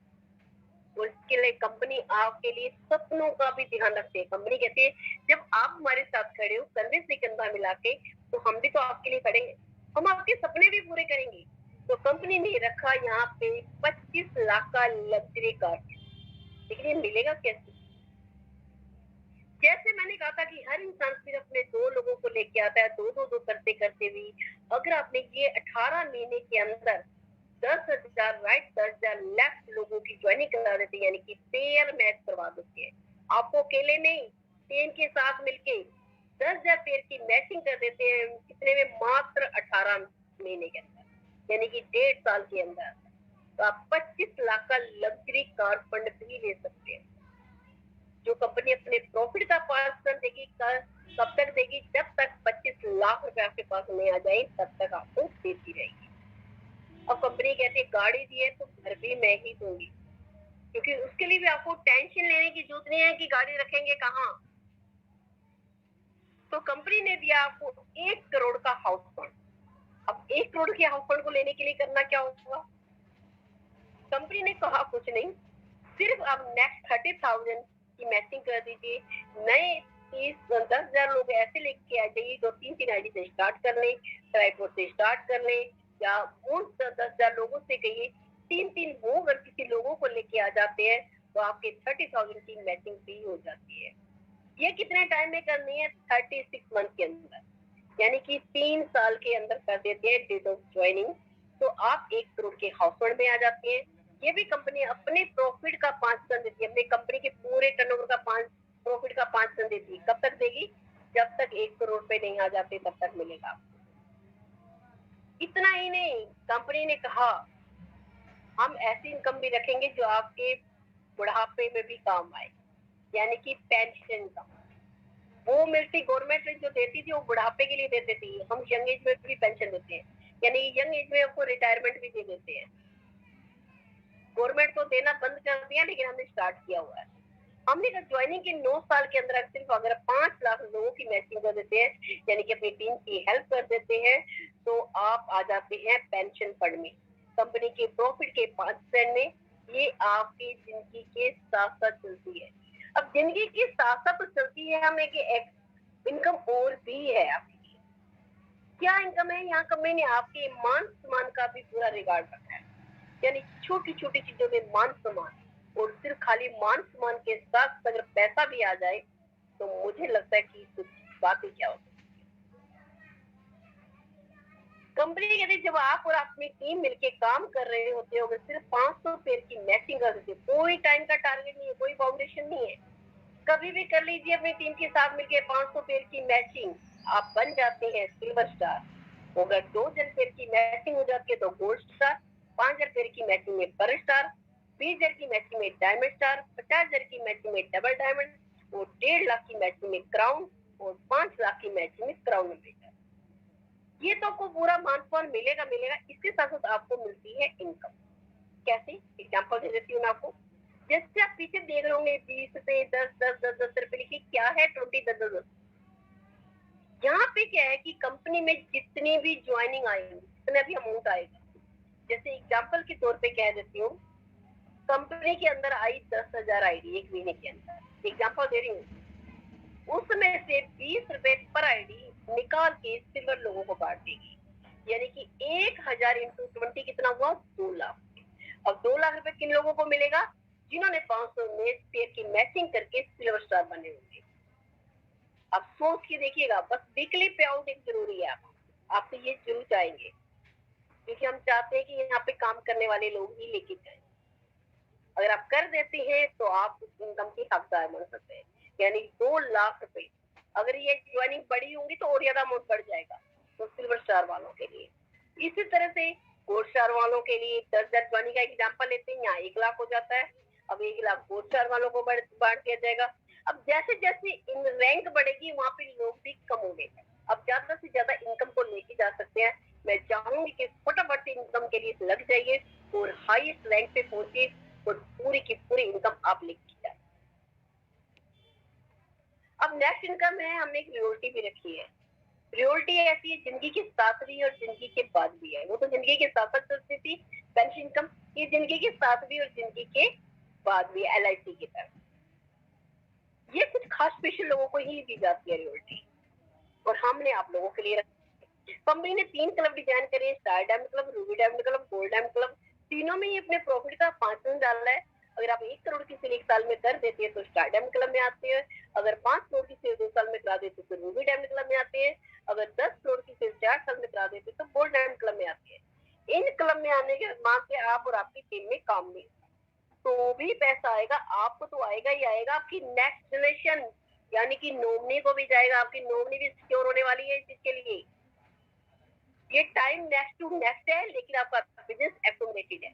और इसके लिए कंपनी आपके लिए सपनों का भी ध्यान रखती है। कंपनी कहती है जब आप हमारे साथ खड़े हो कंधे से कंधा मिला के, तो हम भी तो आपके लिए खड़े हैं, हम आपके सपने भी पूरे करेंगे। तो कंपनी ने रखा यहाँ पे 25 लाख का लग्जरी कार। लेकिन ये मिलेगा कैसे? जैसे मैंने कहा था कि हर इंसान सिर्फ अपने 2 लोगों को लेके आता है, 2-2 करते करते भी अगर आपने ये 18 महीने के अंदर 10,000 राइट 10,000 लेफ्ट लोगों की ज्वाइनिंग करा देते हैं, यानी कि पेयर मैच करवा देते हैं, आपको अकेले नहीं, टीम के साथ मिलके 10,000 पेयर की मैचिंग कर देते हैं, कितने में? मात्र 18 महीने के अंदर, यानी कि 1.5 साल के अंदर। तो आप 25 लाख का लग्जरी कार फंड भी ले सकते हैं, जो कंपनी अपने प्रॉफिट का 5% देगी। कब तक देगी? जब तक 25 लाख रुपए आपके पास नहीं आ जाए तब तक आपको देती रहेगी। अब कंपनी कहती है गाड़ी दी है तो घर भी मैं ही दूंगी, क्योंकि उसके लिए भी आपको टेंशन लेने की जरूरत नहीं है कि गाड़ी रखेंगे कहाँ। तो कंपनी ने दिया आपको 1 करोड़ का हाउस फंड। अब 1 करोड़ के हाउस फंड को लेने के लिए करना क्या होगा? कंपनी ने कहा कुछ नहीं, सिर्फ आप नेक्स्ट 30,000 की मैचिंग कर दीजिए, नए 10,000 लोग ऐसे लेके आ जाइए जो 3-3 आईडी से स्टार्ट कर ले, ट्राइपोड से स्टार्ट कर ले, या उन 10,000 लोगों से कहिए 3-3 वो अगर किसी लोगों को लेके आ जाते हैं तो आपके 30,000 की मैचिंग भी हो जाती है। ये कितने टाइम में करनी है? 36 मंथ के अंदर, यानी कि 3 साल के अंदर कर देते हैं डेट ऑफ ज्वाइनिंग, तो आप 1 करोड़ के हाउस होल्ड में आ जाते हैं। ये भी कंपनी अपने प्रॉफिट का 5% देती है, अपनी कंपनी के पूरे टर्नओवर का 5 प्रॉफिट का 5% देती है। कब तक देगी? जब तक 1 करोड़ रुपए नहीं आ जाते तब तक मिलेगा। इतना ही नहीं, कंपनी ने कहा हम ऐसी इनकम भी रखेंगे जो आपके बुढ़ापे में भी काम आए, यानी कि पेंशन का वो मिलती, गवर्नमेंट जो देती थी वो बुढ़ापे के लिए देती थी, हम यंग एज में भी पेंशन देते हैं, यानी यंग एज में आपको रिटायरमेंट भी दे देते हैं। गवर्नमेंट तो देना बंद कर दिया, लेकिन हमने स्टार्ट किया हुआ है। हमने ज्वाइनिंग के 9 साल के अंदर सिर्फ अगर 5 लाख लोगों की मैचिंग कर देते हैं, यानी कि अपनी टीम की हेल्प कर देते हैं, तो आप आ जाते हैं पेंशन फंड में, कंपनी के प्रॉफिट के 5% में। ये आपकी जिंदगी के साथ साथ चलती है। अब जिंदगी के साथ साथ तो चलती है, हमें कि इनकम और भी है आपकी। क्या इनकम है? यहाँ कंपनी ने आपके मान सम्मान का भी पूरा रिकॉर्ड रखा है, यानी छोटी छोटी चीजों में मान सम्मान, और सिर्फ खाली मान सम्मान के साथ अगर पैसा भी आ जाए तो मुझे लगता है कि कुछ बात ही क्या हो। कंपनी कहती है जब आप और अपनी टीम मिलके काम कर रहे होते हो, सिर्फ 500 पेड़ की मैचिंग कर देते, कोई टाइम का टारगेट नहीं है, कोई फाउंडेशन नहीं है, कभी भी कर लीजिए अपनी टीम के साथ मिलके 500 पेड़ की मैचिंग, आप बन जाते हैं सिल्वर स्टार। अगर 2,000 पेड़ की मैचिंग हो जाती है तो गोल्ड स्टार, 5,000 पेड़ की मैचिंग में पर स्टार, 20,000 की मैचिंग में डायमंड स्टार, 50,000 की मैचिंग में डबल डायमंड, और 1.5 लाख की मैचिंग में क्राउन, और 5 लाख की मैचिंग में क्राउन अम्बेसडर। ये तो आपको पूरा मान सम्मान मिलेगा मिलेगा। इसके साथ साथ आपको मिलती है इनकम। कैसे? एग्जाम्पल दे देती हूँ मैं आपको। जैसे आप पीछे देख रहे होंगे 20 रुपए 10 रुपए लिखी, क्या है 20 10 यहाँ पे क्या है कि कंपनी में जितनी भी ज्वाइनिंग आएगी, जितना भी अमाउंट आएगा, जैसे एग्जाम्पल के तौर पे कह देती हूँ, कंपनी के अंदर आई 10,000 आईडी एक महीने के अंदर, एग्जाम्पल दे रही हूँ, उसमें से 20 रुपए पर आईडी निकाल के सिल्वर लोगों को बांट देगी, यानी कि 1,000 इंटू 20 कितना हुआ? 2 लाख। अब 2 लाख रुपए किन लोगों को मिलेगा? जिन्होंने 500 पेयर की मैचिंग करके सिल्वर स्टार बने होंगे। अब सोच के देखिएगा, बस वीकली पे आउट एक जरूरी है। आप तो ये जरूर चाहेंगे, क्योंकि हम चाहते हैं कि यहाँ पे काम करने वाले लोग ही लेके जाए। अगर आप कर देते हैं तो आप उस इनकम के हकदार बन सकते हैं, यानी 2 लाख रुपए। अगर ये ज्वाइनिंग बड़ी होंगी तो और ज्यादा अमाउंट बढ़ जाएगा, तो सिल्वर स्टार वालों के लिए। इसी तरह से गोल्ड स्टार वालों के लिए 10,000 ज्वाइनिंग का एग्जाम्पल लेते हैं, यहाँ 1 लाख हो जाता है। अब 1 लाख गोल्ड स्टार वालों को बांट दिया जाएगा। अब जैसे जैसे इन रैंक बढ़ेगी वहां पे लोग भी कम होंगे। अब ज्यादा से ज्यादा इनकम को लेके जा सकते हैं। मैं चाहूंगी कि फटाफट से इनकम के लिए लग जाइए और हाईएस्ट रैंक पे पहुंचे और पूरी की पूरी इनकम आप लेके जाए। अब नेक्स्ट इनकम है, हमने एक रियोल्टी भी रखी है। रियोल्टी ऐसी है जिंदगी के साथ भी और जिंदगी के बाद भी है। वो तो जिंदगी के साथ साथ चलती थी पेंशन इनकम, ये जिंदगी के साथ भी और जिंदगी के बाद भी LIC की तरह। ये कुछ खास स्पेशल लोगों को ही दी जाती है रियोल्टी, और हमने आप लोगों के लिए रखी। कंपनी ने 3 क्लब डिजाइन करे, star diamond club, Ruby diamond club, gold diamond club. तीनों में ही अपने प्रॉफिट का 5% डालना है। अगर आप 1 करोड़ की सेल 1 साल में कर देते हैं तो स्टार डायमंड क्लब में आते हैं। अगर 5 करोड़ की सेल 2 साल में करा देते तो रूबी डायमंड क्लब में आते हैं। अगर 10 करोड़ की सेल 4 साल में करा देते तो गोल्ड डायमंड क्लब में आते हैं। इन क्लब में आने के बाद से आप और आपकी टीम में काम में तो भी पैसा आएगा, आपको तो आएगा ही आएगा, आपकी नेक्स्ट जनरेशन यानी कि नॉमिनी को भी जाएगा। आपकी नॉमिनी भी सिक्योर होने वाली है इसके लिए। ये टाइम नेक्स्ट टू नेक्स्ट है, लेकिन आपका बिजनेस एक्यूमुलेटेड है।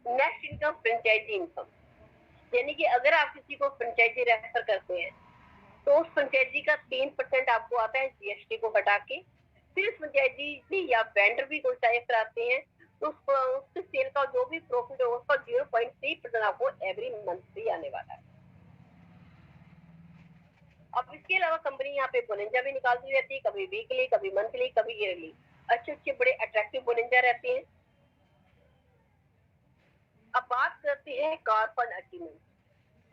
नेक्स्ट इनकम फ्रेंचाइजी इनकम, यानी कि अगर आप किसी को फ्रेंचाइजी रेफर करते हैं तो उस फ्रेंचाइजी का 3% आपको आता है GST को हटा के। फिर फ्रेंचाइजी या वेंडर भी कोई टाइप कराते हैं तो उसके सेल का जो भी प्रॉफिट है उसका 0.3% आपको एवरी मंथ भी आने वाला है। अब इसके अलावा कंपनी यहाँ पे बोनेंजा भी निकालती रहती है, कभी वीकली, कभी मंथली, कभी ईयरली। अच्छे अच्छे बड़े अट्रैक्टिव बोनेंजा रहते हैं। अब बात करते हैं कार फंड अचीवमेंट,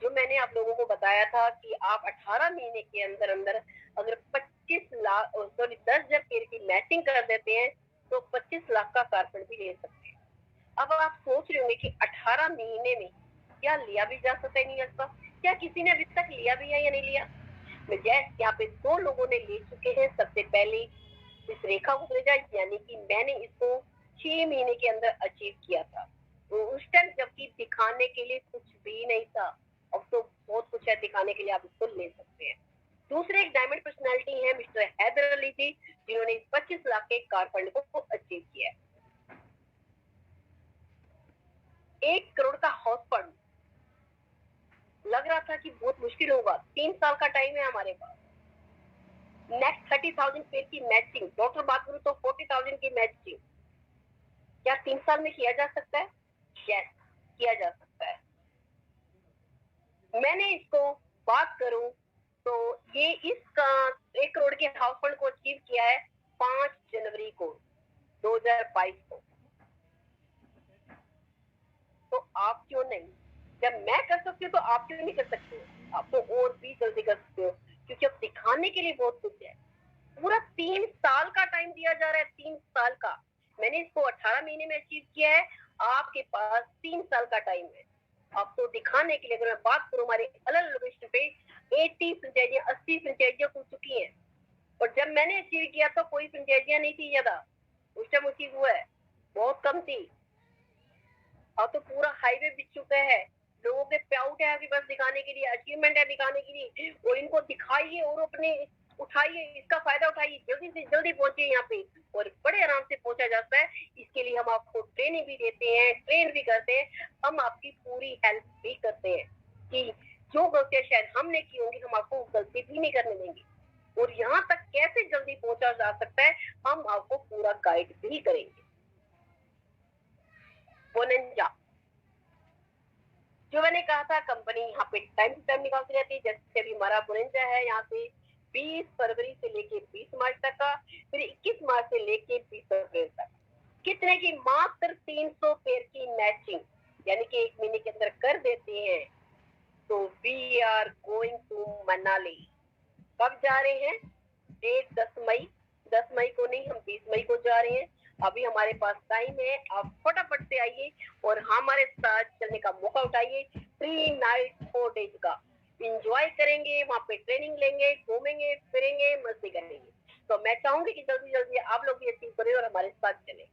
जो मैंने आप लोगों को बताया था कि आप 18 महीने के अंदर अंदर अगर 10,000 पेड़ की मैचिंग कर देते हैं तो 25 लाख का कार फंड भी ले सकते हैं। अब आप सोच रहे होंगे कि 18 महीने में क्या लिया भी जा सकता है, नहीं जा सकता? क्या किसी ने अभी तक लिया भी है या नहीं लिया? यहाँ पे 2 लोगों ने ले चुके हैं। सबसे पहले इस रेखा कुकरेजा, यानी कि मैंने इसको 6 महीने के अंदर अचीव किया था। तो उस टाइम जबकि दिखाने के लिए कुछ भी नहीं था, अब तो बहुत कुछ है दिखाने के लिए, आप इसको ले सकते हैं। दूसरे एक डायमंड पर्सनालिटी है मिस्टर हैदर अली जी, जिन्होंने 25 लाख के कार फंड को अचीव किया है। 1 करोड़ का हाउस फंड लग रहा था कि बहुत मुश्किल होगा। 3 साल का टाइम है हमारे पास। नेक्स्ट 30,000 पेड़ की मैचिंग, टोटल बात करूं तो 40,000 की मैचिंग क्या 3 साल में किया जा सकता है? यस, किया जा सकता है। मैंने इसको बात करूं तो ये इसका 1 करोड़ के हाउस फंड को अचीव किया है 5 जनवरी को 2022 को। तो आप क्यों नहीं? जब मैं कर सकती हूँ तो आप क्यों नहीं कर सकते? आप तो और भी जल्दी कर सकते हो, क्योंकि अब दिखाने के लिए बहुत कुछ है। पूरा 3 साल का टाइम दिया जा रहा है, 3 साल का। मैंने इसको 18 महीने में अचीव किया है, आपके पास 3 साल का टाइम है। आप तो दिखाने के लिए, अगर मैं बात करूं हमारे अलग लोकेशन पे 80 फ्रेंचाइजियां, 80 फ्रेंचाइजियां खुल चुकी हैं। और जब मैंने अचीव किया तो कोई फ्रेंचाइजियां नहीं थी ज्यादा, उस टाइम अचीव हुआ है बहुत कम थी। अब तो पूरा हाईवे बिक चुका है, लोगों के प्याउट है आपके पास दिखाने के लिए, अचीवमेंट है दिखाने के लिए, और इनको दिखाइए और अपने उठाइए, इसका फायदा उठाइए, जल्दी से जल्दी पहुंचे यहाँ पे, और बड़े आराम से पहुंचा जाता है। इसके लिए हम आपको ट्रेनिंग भी देते हैं, ट्रेन भी करते हैं, हम आपकी पूरी हेल्प भी करते हैं कि जो गलतियां शायद हमने की होंगी हम आपको गलती भी नहीं करने देंगे, और यहाँ तक कैसे जल्दी पहुंचा जा सकता है हम आपको पूरा गाइड भी करेंगे। बोनेंजा, जो मैंने कहा था कंपनी यहाँ पे टाइम टू टाइम निकालती रहती है। जैसे अभी हमारा बोनेंजा है यहाँ से 20 फरवरी से लेके 20 मार्च तक का, फिर 21 मार्च से लेके 20 अप्रैल तक। कितने की? मात्र 300 पेयर की मैचिंग, यानी कि 1 महीने के अंदर कर देते हैं। तो we are going to Manali. कब जा रहे हैं? डेट 10 मई, 10 मई को नहीं, हम 20 मई को जा रहे हैं। अभी हमारे पास टाइम है, आप फटाफट से आइए और हमारे साथ चलने का मौका उठाइए। 3 नाइट 4 डेज का एंजॉय करेंगे, वहाँ पे ट्रेनिंग लेंगे, घूमेंगे फिरेंगे, मस्ती करेंगे। तो मैं चाहूंगी कि जल्दी जल्दी आप लोग भी अचीव करें और हमारे साथ चलें।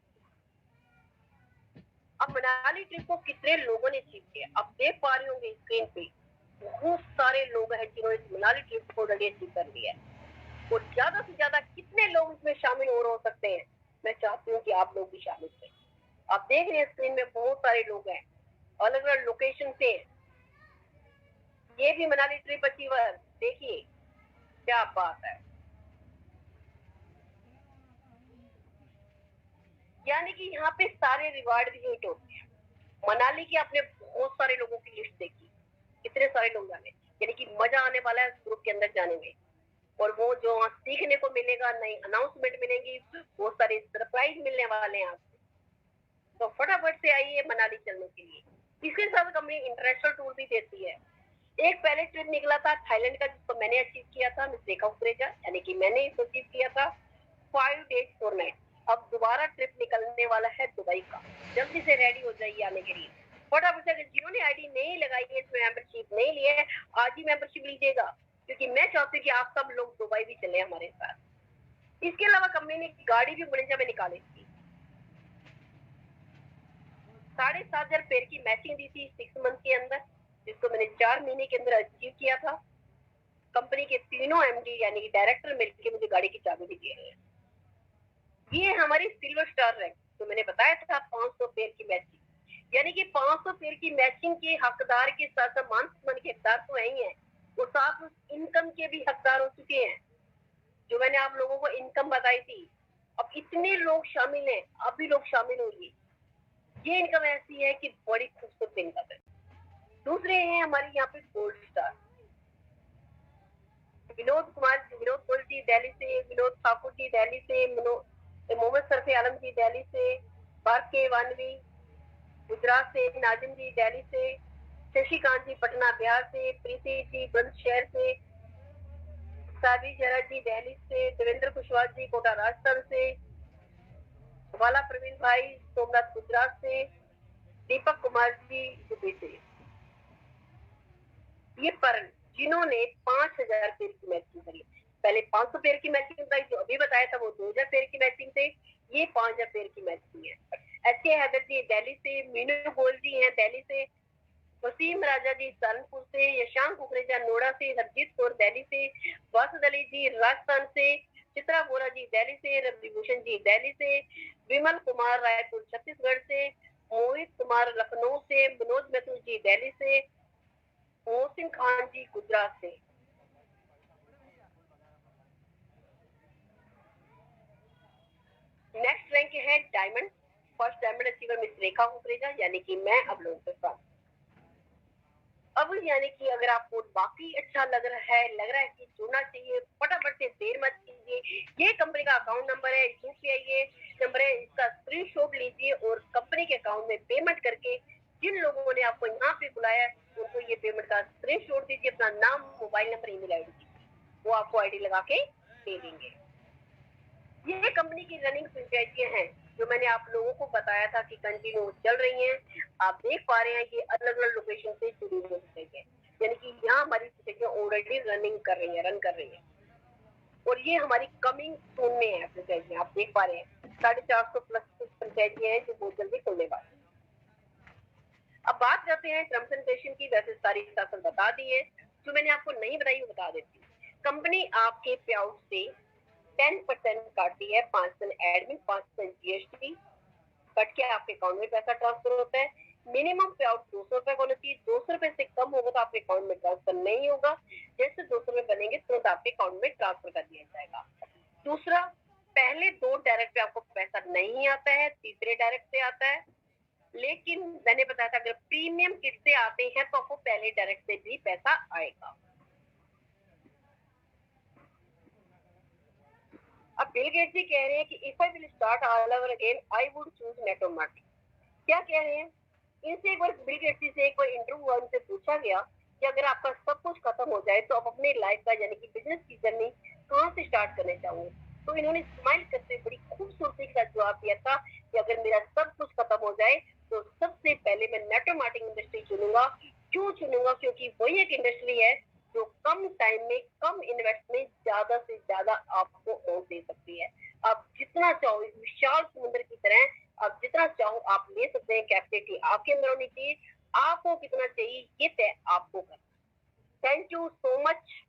अब मनाली ट्रिप को कितने लोगों ने अचीव किया, आप देख पा रहे होंगे स्क्रीन पे बहुत सारे लोग हैं जिन्होंने इस मनाली ट्रिप को ऑलरेडी अचीव कर लिया है। और ज्यादा से ज्यादा कितने लोग इसमें शामिल और हो सकते हैं, मैं चाहती हूँ कि आप लोग भी शामिल करें। आप देख रहे हैं स्क्रीन में बहुत सारे लोग हैं, अलग अलग लोकेशन से। ये भी मनाली ट्रिप अचीवर, देखिए क्या बात है। यानी कि यहाँ पे सारे रिवार्ड भी हिट होते हैं। मनाली की आपने बहुत सारे लोगों की लिस्ट देखी, कितने सारे लोग जाने, यानी कि मजा आने वाला है ग्रुप के अंदर जाने में। और वो जो वहाँ सीखने को मिलेगा, नई अनाउंसमेंट मिलेंगी, बहुत सारे सरप्राइज मिलने वाले हैं आपको। तो फटाफट से आइए मनाली चलने के लिए। इसके साथ कंपनी इंटरनेशनल टूर भी देती है। एक पहले ट्रिप निकला था थाईलैंड का, जिसको मैंने अचीव किया था, मिस रेखा कुकरेजा, यानी कि मैंने इसे अचीव किया था 5 डेज 4 नाइट। अब दोबारा ट्रिप निकलने वाला है दुबई का, जल्दी से रेडी हो जाइए आने के लिए। फटाफट से, जिन्होंने आईडी नहीं लगाई है, इसमें मेंबरशिप नहीं लिया है, आज ही मेंबरशिप लीजिएगा, क्योंकि मैं चाहती हूँ कि आप सब लोग दुबई भी चले हमारे साथ। इसके अलावा कंपनी ने गाड़ी भी मलेशिया में निकाली थी, 7,500 पेयर की मैचिंग दी थी 6 मंथ के अंदर, जिसको मैंने 4 महीने के अंदर अचीव किया था। कंपनी के तीनों एमडी यानी कि डायरेक्टर मिलकर मुझे गाड़ी की चाबी भी दिए हैं। ये हमारी सिल्वर स्टार रैंक, तो मैंने बताया था 500 पेयर की मैचिंग, यानी कि 500 पेयर की मैचिंग के हकदार के साथ साथ मान सम्मान के हकदार तो है ही है, और साथ इनकम के भी हकदार हो चुके हैं, जो मैंने आप लोगों को इनकम बताई थी। अब इतने लोग शामिल हैं, अब भी लोग शामिल होंगे। ये इनकम ऐसी है कि बड़ी खूबसूरत इनकम है। दूसरे हैं हमारी यहाँ पे गोल्ड स्टार विनोद गोयल जी दिल्ली से, विनोद ठाकुर जी दिल्ली से, मोहम्मद सरफे आलम जी दिल्ली से, बारके वानवी गुजरात से, नाजिम जी दिल्ली से, शशिकांत जी पटना बिहार से, प्रीति जी बुलंदशहर से, साबी जरा जी दिल्ली से, देवेंद्र कुशवाहा जी कोटा राजस्थान से, वाला प्रवीण भाई सोमनाथ गुजरात से, दीपक कुमार जी यूपी से। ये पर जिन्होंने 5,000 पेयर की मैचिंग करी, पहले 500 पेयर की मैचिंग बताई, जो अभी बताया था वो 2,000 पेयर की मैचिंग थे, ये 5,000 पेयर की मैचिंग है। एच के हैदर जी दिल्ली से, मीनू गोयल जी हैं दिल्ली से, वसीम राजा जी सहारनपुर से, यशांक कुकरेजा नोएडा से, हरजीत कौर दिल्ली से, वासुद अली जी राजस्थान से, चित्रा बोरा जी दिल्ली से, रवि भूषण जी दिल्ली से, विमल कुमार रायपुर छत्तीसगढ़ से, मोहित कुमार लखनऊ से, मनोज मैथुर जी दिल्ली से, मोहसिन खान जी गुजरात से। नेक्स्ट रैंक है diamond, first diamond achiever miss Rekha Kukreja, यानी कि मैं अब लोगों के साथ। अब यानी कि अगर आपको वाकई अच्छा लग रहा है कि जुड़ना चाहिए, फटाफट से देर मत कीजिए। ये कंपनी का अकाउंट नंबर है, यूपीआई नंबर है, इसका स्क्रीनशॉट लीजिए और कंपनी के अकाउंट में पेमेंट करके जिन लोगों ने आपको यहाँ पे बुलाया उनको ये पेमेंट का स्क्रीनशॉट दीजिए, अपना नाम, मोबाइल नंबर, ईमेल आईडी दीजिए, वो आपको आईडी लगा के दे देंगे। ये कंपनी की रनिंग फ्रेंचाइजियां हैं जो मैंने आप लोगों को बताया था कि कंटिन्यू चल रही हैं। आप देख पा रहे हैं कि अलग अलग लोकेशन से जुड़ी हुई है, यानी कि यहाँ हमारी फ्रेंचाइजियां ऑलरेडी रन कर रही है, और ये हमारी कमिंग सून में है फ्रेंचाइजियां। आप देख पा रहे हैं 450 प्लस फ्रेंचाइजियां हैं जो बहुत जल्दी खुलने वाली है। अब बात करते हैं टर्म्स एंड कंडीशन की, वैसे सारी शासन बता दी है, जो मैंने आपको नहीं बताई वो बता देती हूँ। कंपनी आपके पे आउट से 10% काटती है, 5% एडमिन, 5% जीएसटी कट के आपके अकाउंट में पैसा ट्रांसफर होता है। मिनिमम पे आउट 200 रुपए होना चाहिए, 200 रुपए से कम होगा तो आपके अकाउंट में ट्रांसफर नहीं होगा। जैसे 200 रुपए बनेंगे तुरंत आपके अकाउंट में ट्रांसफर कर दिया जाएगा। दूसरा, पहले 2 डायरेक्ट पे आपको पैसा नहीं आता है, तीसरे डायरेक्ट से आता है, लेकिन मैंने बताया था अगर प्रीमियम किट से आते हैं तो आपको पहले डायरेक्ट से भी पैसा आएगा। अब बिल गेट्स भी कह रहे हैं कि if I will start all over again I would choose Netomart. क्या कह रहे हैं? इनसे एक बार बिल गेट्स से एक बार इंटरव्यू हुआ, उनसे पूछा गया कि अगर आपका सब कुछ खत्म हो जाए तो आप अपने लाइफ का यानी कि बिजनेस की जर्नी कहाँ से स्टार्ट करना चाहोगे? तो इन्होंने स्माइल करते हुए बड़ी खूबसूरती के साथ जवाब दिया था कि अगर मेरा सब कुछ खत्म हो जाए तो सबसे पहले मैं नेटवर्क मार्केटिंग इंडस्ट्री चुनूंगा। क्यों चुनूंगा? क्योंकि वही एक इंडस्ट्री है जो कम टाइम में कम इन्वेस्ट में ज्यादा से ज्यादा आपको अमाउंट दे सकती है। आप जितना चाहो इस विशाल समुद्र की तरह आप जितना चाहो आप ले सकते हैं। कैपेसिटी आपके अंदर होनी चाहिए। आपको कितना चाहिए ये तय आपको करना। Thank you so much.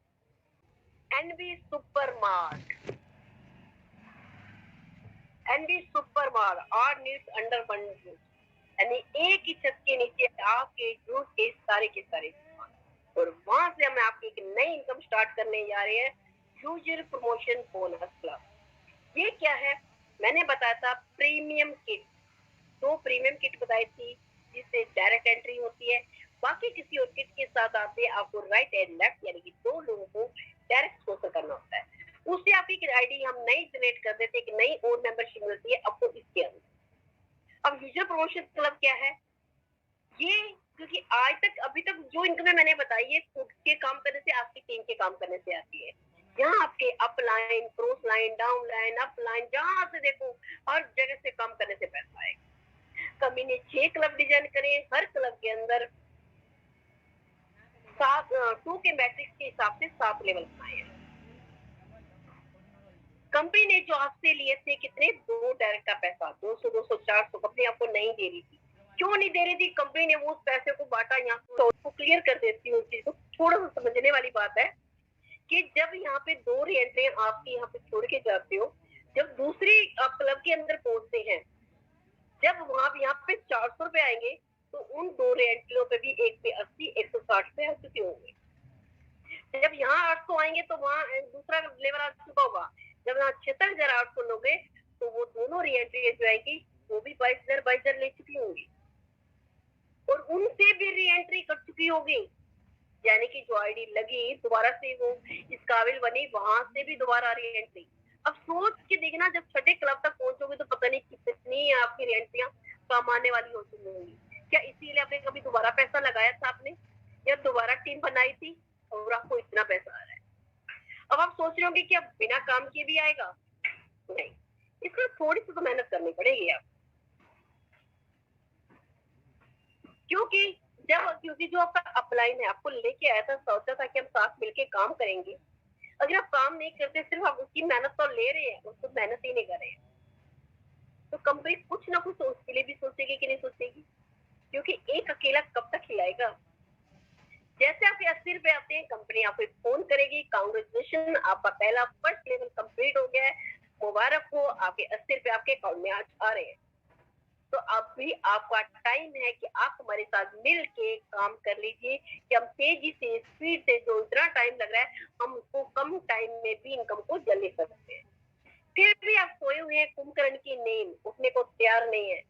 NV supermart, NV supermart are needs under one roof, यानी एक ही छत के नीचे आपके ग्रुप के सारे सामान। और वहां से हम आपकी एक नई इनकम स्टार्ट करने जा रहे हैं, यूजर प्रमोशन बोनस क्लब। ये क्या है? मैंने बताया था प्रीमियम किट, 2 प्रीमियम किट बताई थी जिससे डायरेक्ट एंट्री होती है। बाकी किसी और किट के साथ आते आपको राइट एंड लेफ्ट यानी कि 2 लोगों को डायरेक्ट स्पॉन्सर करना होता है। उससे आपकी आईडी हम नई जनरेट कर देते हैं, एक नई और मेंबरशिप मिलती है आपको इसके अंदर। अब यूजर प्रमोशन क्लब क्या है? ये क्योंकि आज तक अभी तक जो इनकम मैंने बताई है खुद के काम करने से, आपकी टीम के काम करने से आती है। यहाँ आपके up line, cross line, down line, up line, जहां से देखो हर जगह से काम करने से पैसा आएगा। कंपनी ने 6 क्लब डिजाइन करे, हर क्लब के अंदर 2 के मैट्रिक्स के हिसाब से 7 लेवल बनाए हैं। कंपनी ने जो आपसे लिए थे कितने 2 डायरेक्ट का पैसा 200 200 400 कंपनी आपको नहीं दे रही थी। क्यों नहीं दे रही थी? कंपनी ने वो उस पैसे को बांटा। यहाँ तो क्लियर कर देती हूँ चीज को, थोड़ा सा समझने वाली बात है कि जब यहाँ पे 2 रीएंट्री आपकी यहाँ पे छोड़ के जाते हो, जब दूसरी आप क्लब के अंदर पहुंचते हैं, जब वहां यहाँ पे 400 रुपए आएंगे तो उन 2 रीएंट्रियों पे भी एक पे 80 160 पे आ चुके होंगे। जब यहाँ 800 आएंगे तो वहाँ दूसरा लेवल आ चुका होगा। जब यहाँ 76,800 लोगे तो वो दोनों रीएंट्री जो आएगी वो भी 22,000 ले चुकी होंगी और उनसे भी रीएंट्री कर चुकी होगी। यानी कि जो आईडी लगी दोबारा से वो इस काबिल बनी, वहां से भी दोबारा रीएंट्री। अब सोच के देखना, जब छठे क्लब तक पहुंचोगे तो पता नहीं कितनी आपकी रीएंट्रियां कम आने वाली हो चुकी होंगी। क्या इसीलिए आपने कभी दोबारा पैसा लगाया था आपने, या दोबारा टीम बनाई थी और आपको इतना पैसा आ रहा है? अब आप सोच रहे होंगे कि अब बिना काम किए भी आएगा? नहीं, इसमें थोड़ी सी तो मेहनत करनी पड़ेगी आप, क्योंकि जो आपका अपलाइन है आपको लेके आया था, सोचा था कि हम साथ मिलके काम करेंगे। अगर आप काम नहीं करते, सिर्फ आप उसकी मेहनत तो ले रहे हैं, उसको मेहनत ही नहीं कर रहे हैं, तो कंपनी कुछ ना कुछ उसके लिए भी सोचेगी कि नहीं सोचेगी? क्योंकि एक अकेला कब तक खिलाएगा? जैसे आपके 80 रुपए आते हैं, कंपनी आपको फोन करेगी, कांग्रेचुलेशन आपका पहला फर्स्ट लेवल कंप्लीट हो गया है, मुबारक हो, आपके 80 रुपए आपके अकाउंट में आज आ रहे हैं। तो अब भी आपका टाइम है कि आप हमारे साथ मिल के काम कर लीजिए कि हम तेजी से, स्पीड से, जो इतना टाइम लग रहा है हम उसको कम टाइम में भी इनकम को जल्दी कर सकते हैं। फिर भी आप सोए हुए हैं, कुंभकर्ण की नींद उठने को तैयार नहीं है,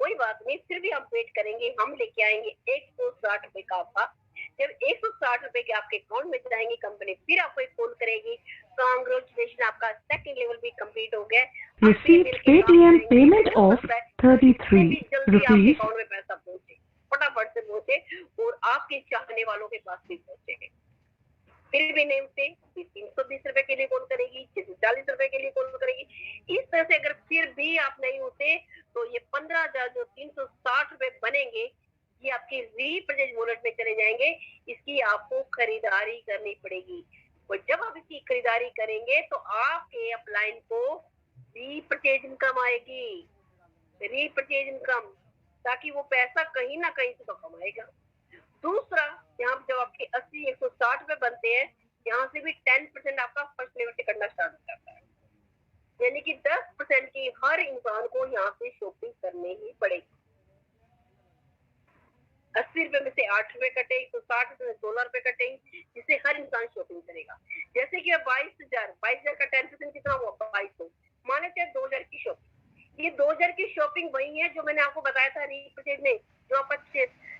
कोई बात नहीं, फिर भी हम वेट करेंगे। हम लेके आएंगे 160 रुपए का ऑफर। जब 160 रुपए के आपके अकाउंट में जाएंगे, कंपनी फिर आपको एक कॉल करेगी, कांग्रेचुलेशन आपका सेकंड लेवल भी कंप्लीट हो गया। Received Paytm payment of 33 rupees. Account में पैसा पहुंचे, फटाफट से पहुंचे और आपके चाहने वालों के पास भी पहुंचे। फिर भी नहीं उठते, 320 रुपए के लिए कॉल करेगी, 640 रुपए के लिए कॉल करेगी। इस तरह से अगर फिर भी आप नहीं होते तो ये 15,000 जो 360 रुपए बनेंगे ये आपके रीपर्चेज वॉलेट में चले जाएंगे। इसकी आपको खरीदारी करनी पड़ेगी और जब आप इसकी खरीदारी करेंगे तो आपके अपलाइन को रीपर्चेज इनकम आएगी, रीपर्चेज इनकम, ताकि वो पैसा कहीं ना कहीं से तो कमाएगा। दूसरा, यहाँ जब आपके 80 160 रुपए बनते हैं, यहाँ से भी 10% आपका फर्स्ट लेवल से कटना स्टार्ट हो जाता है। यानी कि 10% की हर इंसान को यहाँ से शॉपिंग करनी ही पड़ेगी। 80 रुपए में से 8 रुपए कटे, 160 रुपए में 16 रुपए कटेंगे, जिससे हर इंसान शॉपिंग करेगा। जैसे कि 22,000 का 10% कितना हुआ? 2200। माने चाहे 2,000 की शॉपिंग, ये 2,000 की शॉपिंग वही है जो मैंने आपको बताया था रीपर्चेज में, जो आप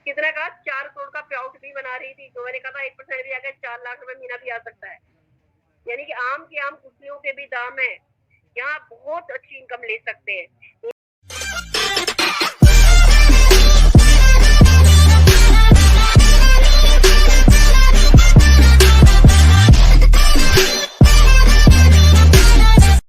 कितना कहा 4 करोड़ का पे आउट भी बना रही थी, जो मैंने कहा 1% भी आ गया, 4 लाख रुपए महीना भी आ सकता है। यानी कि आम के आम कुर्सियों के भी दाम है, यहाँ बहुत अच्छी इनकम ले सकते हैं।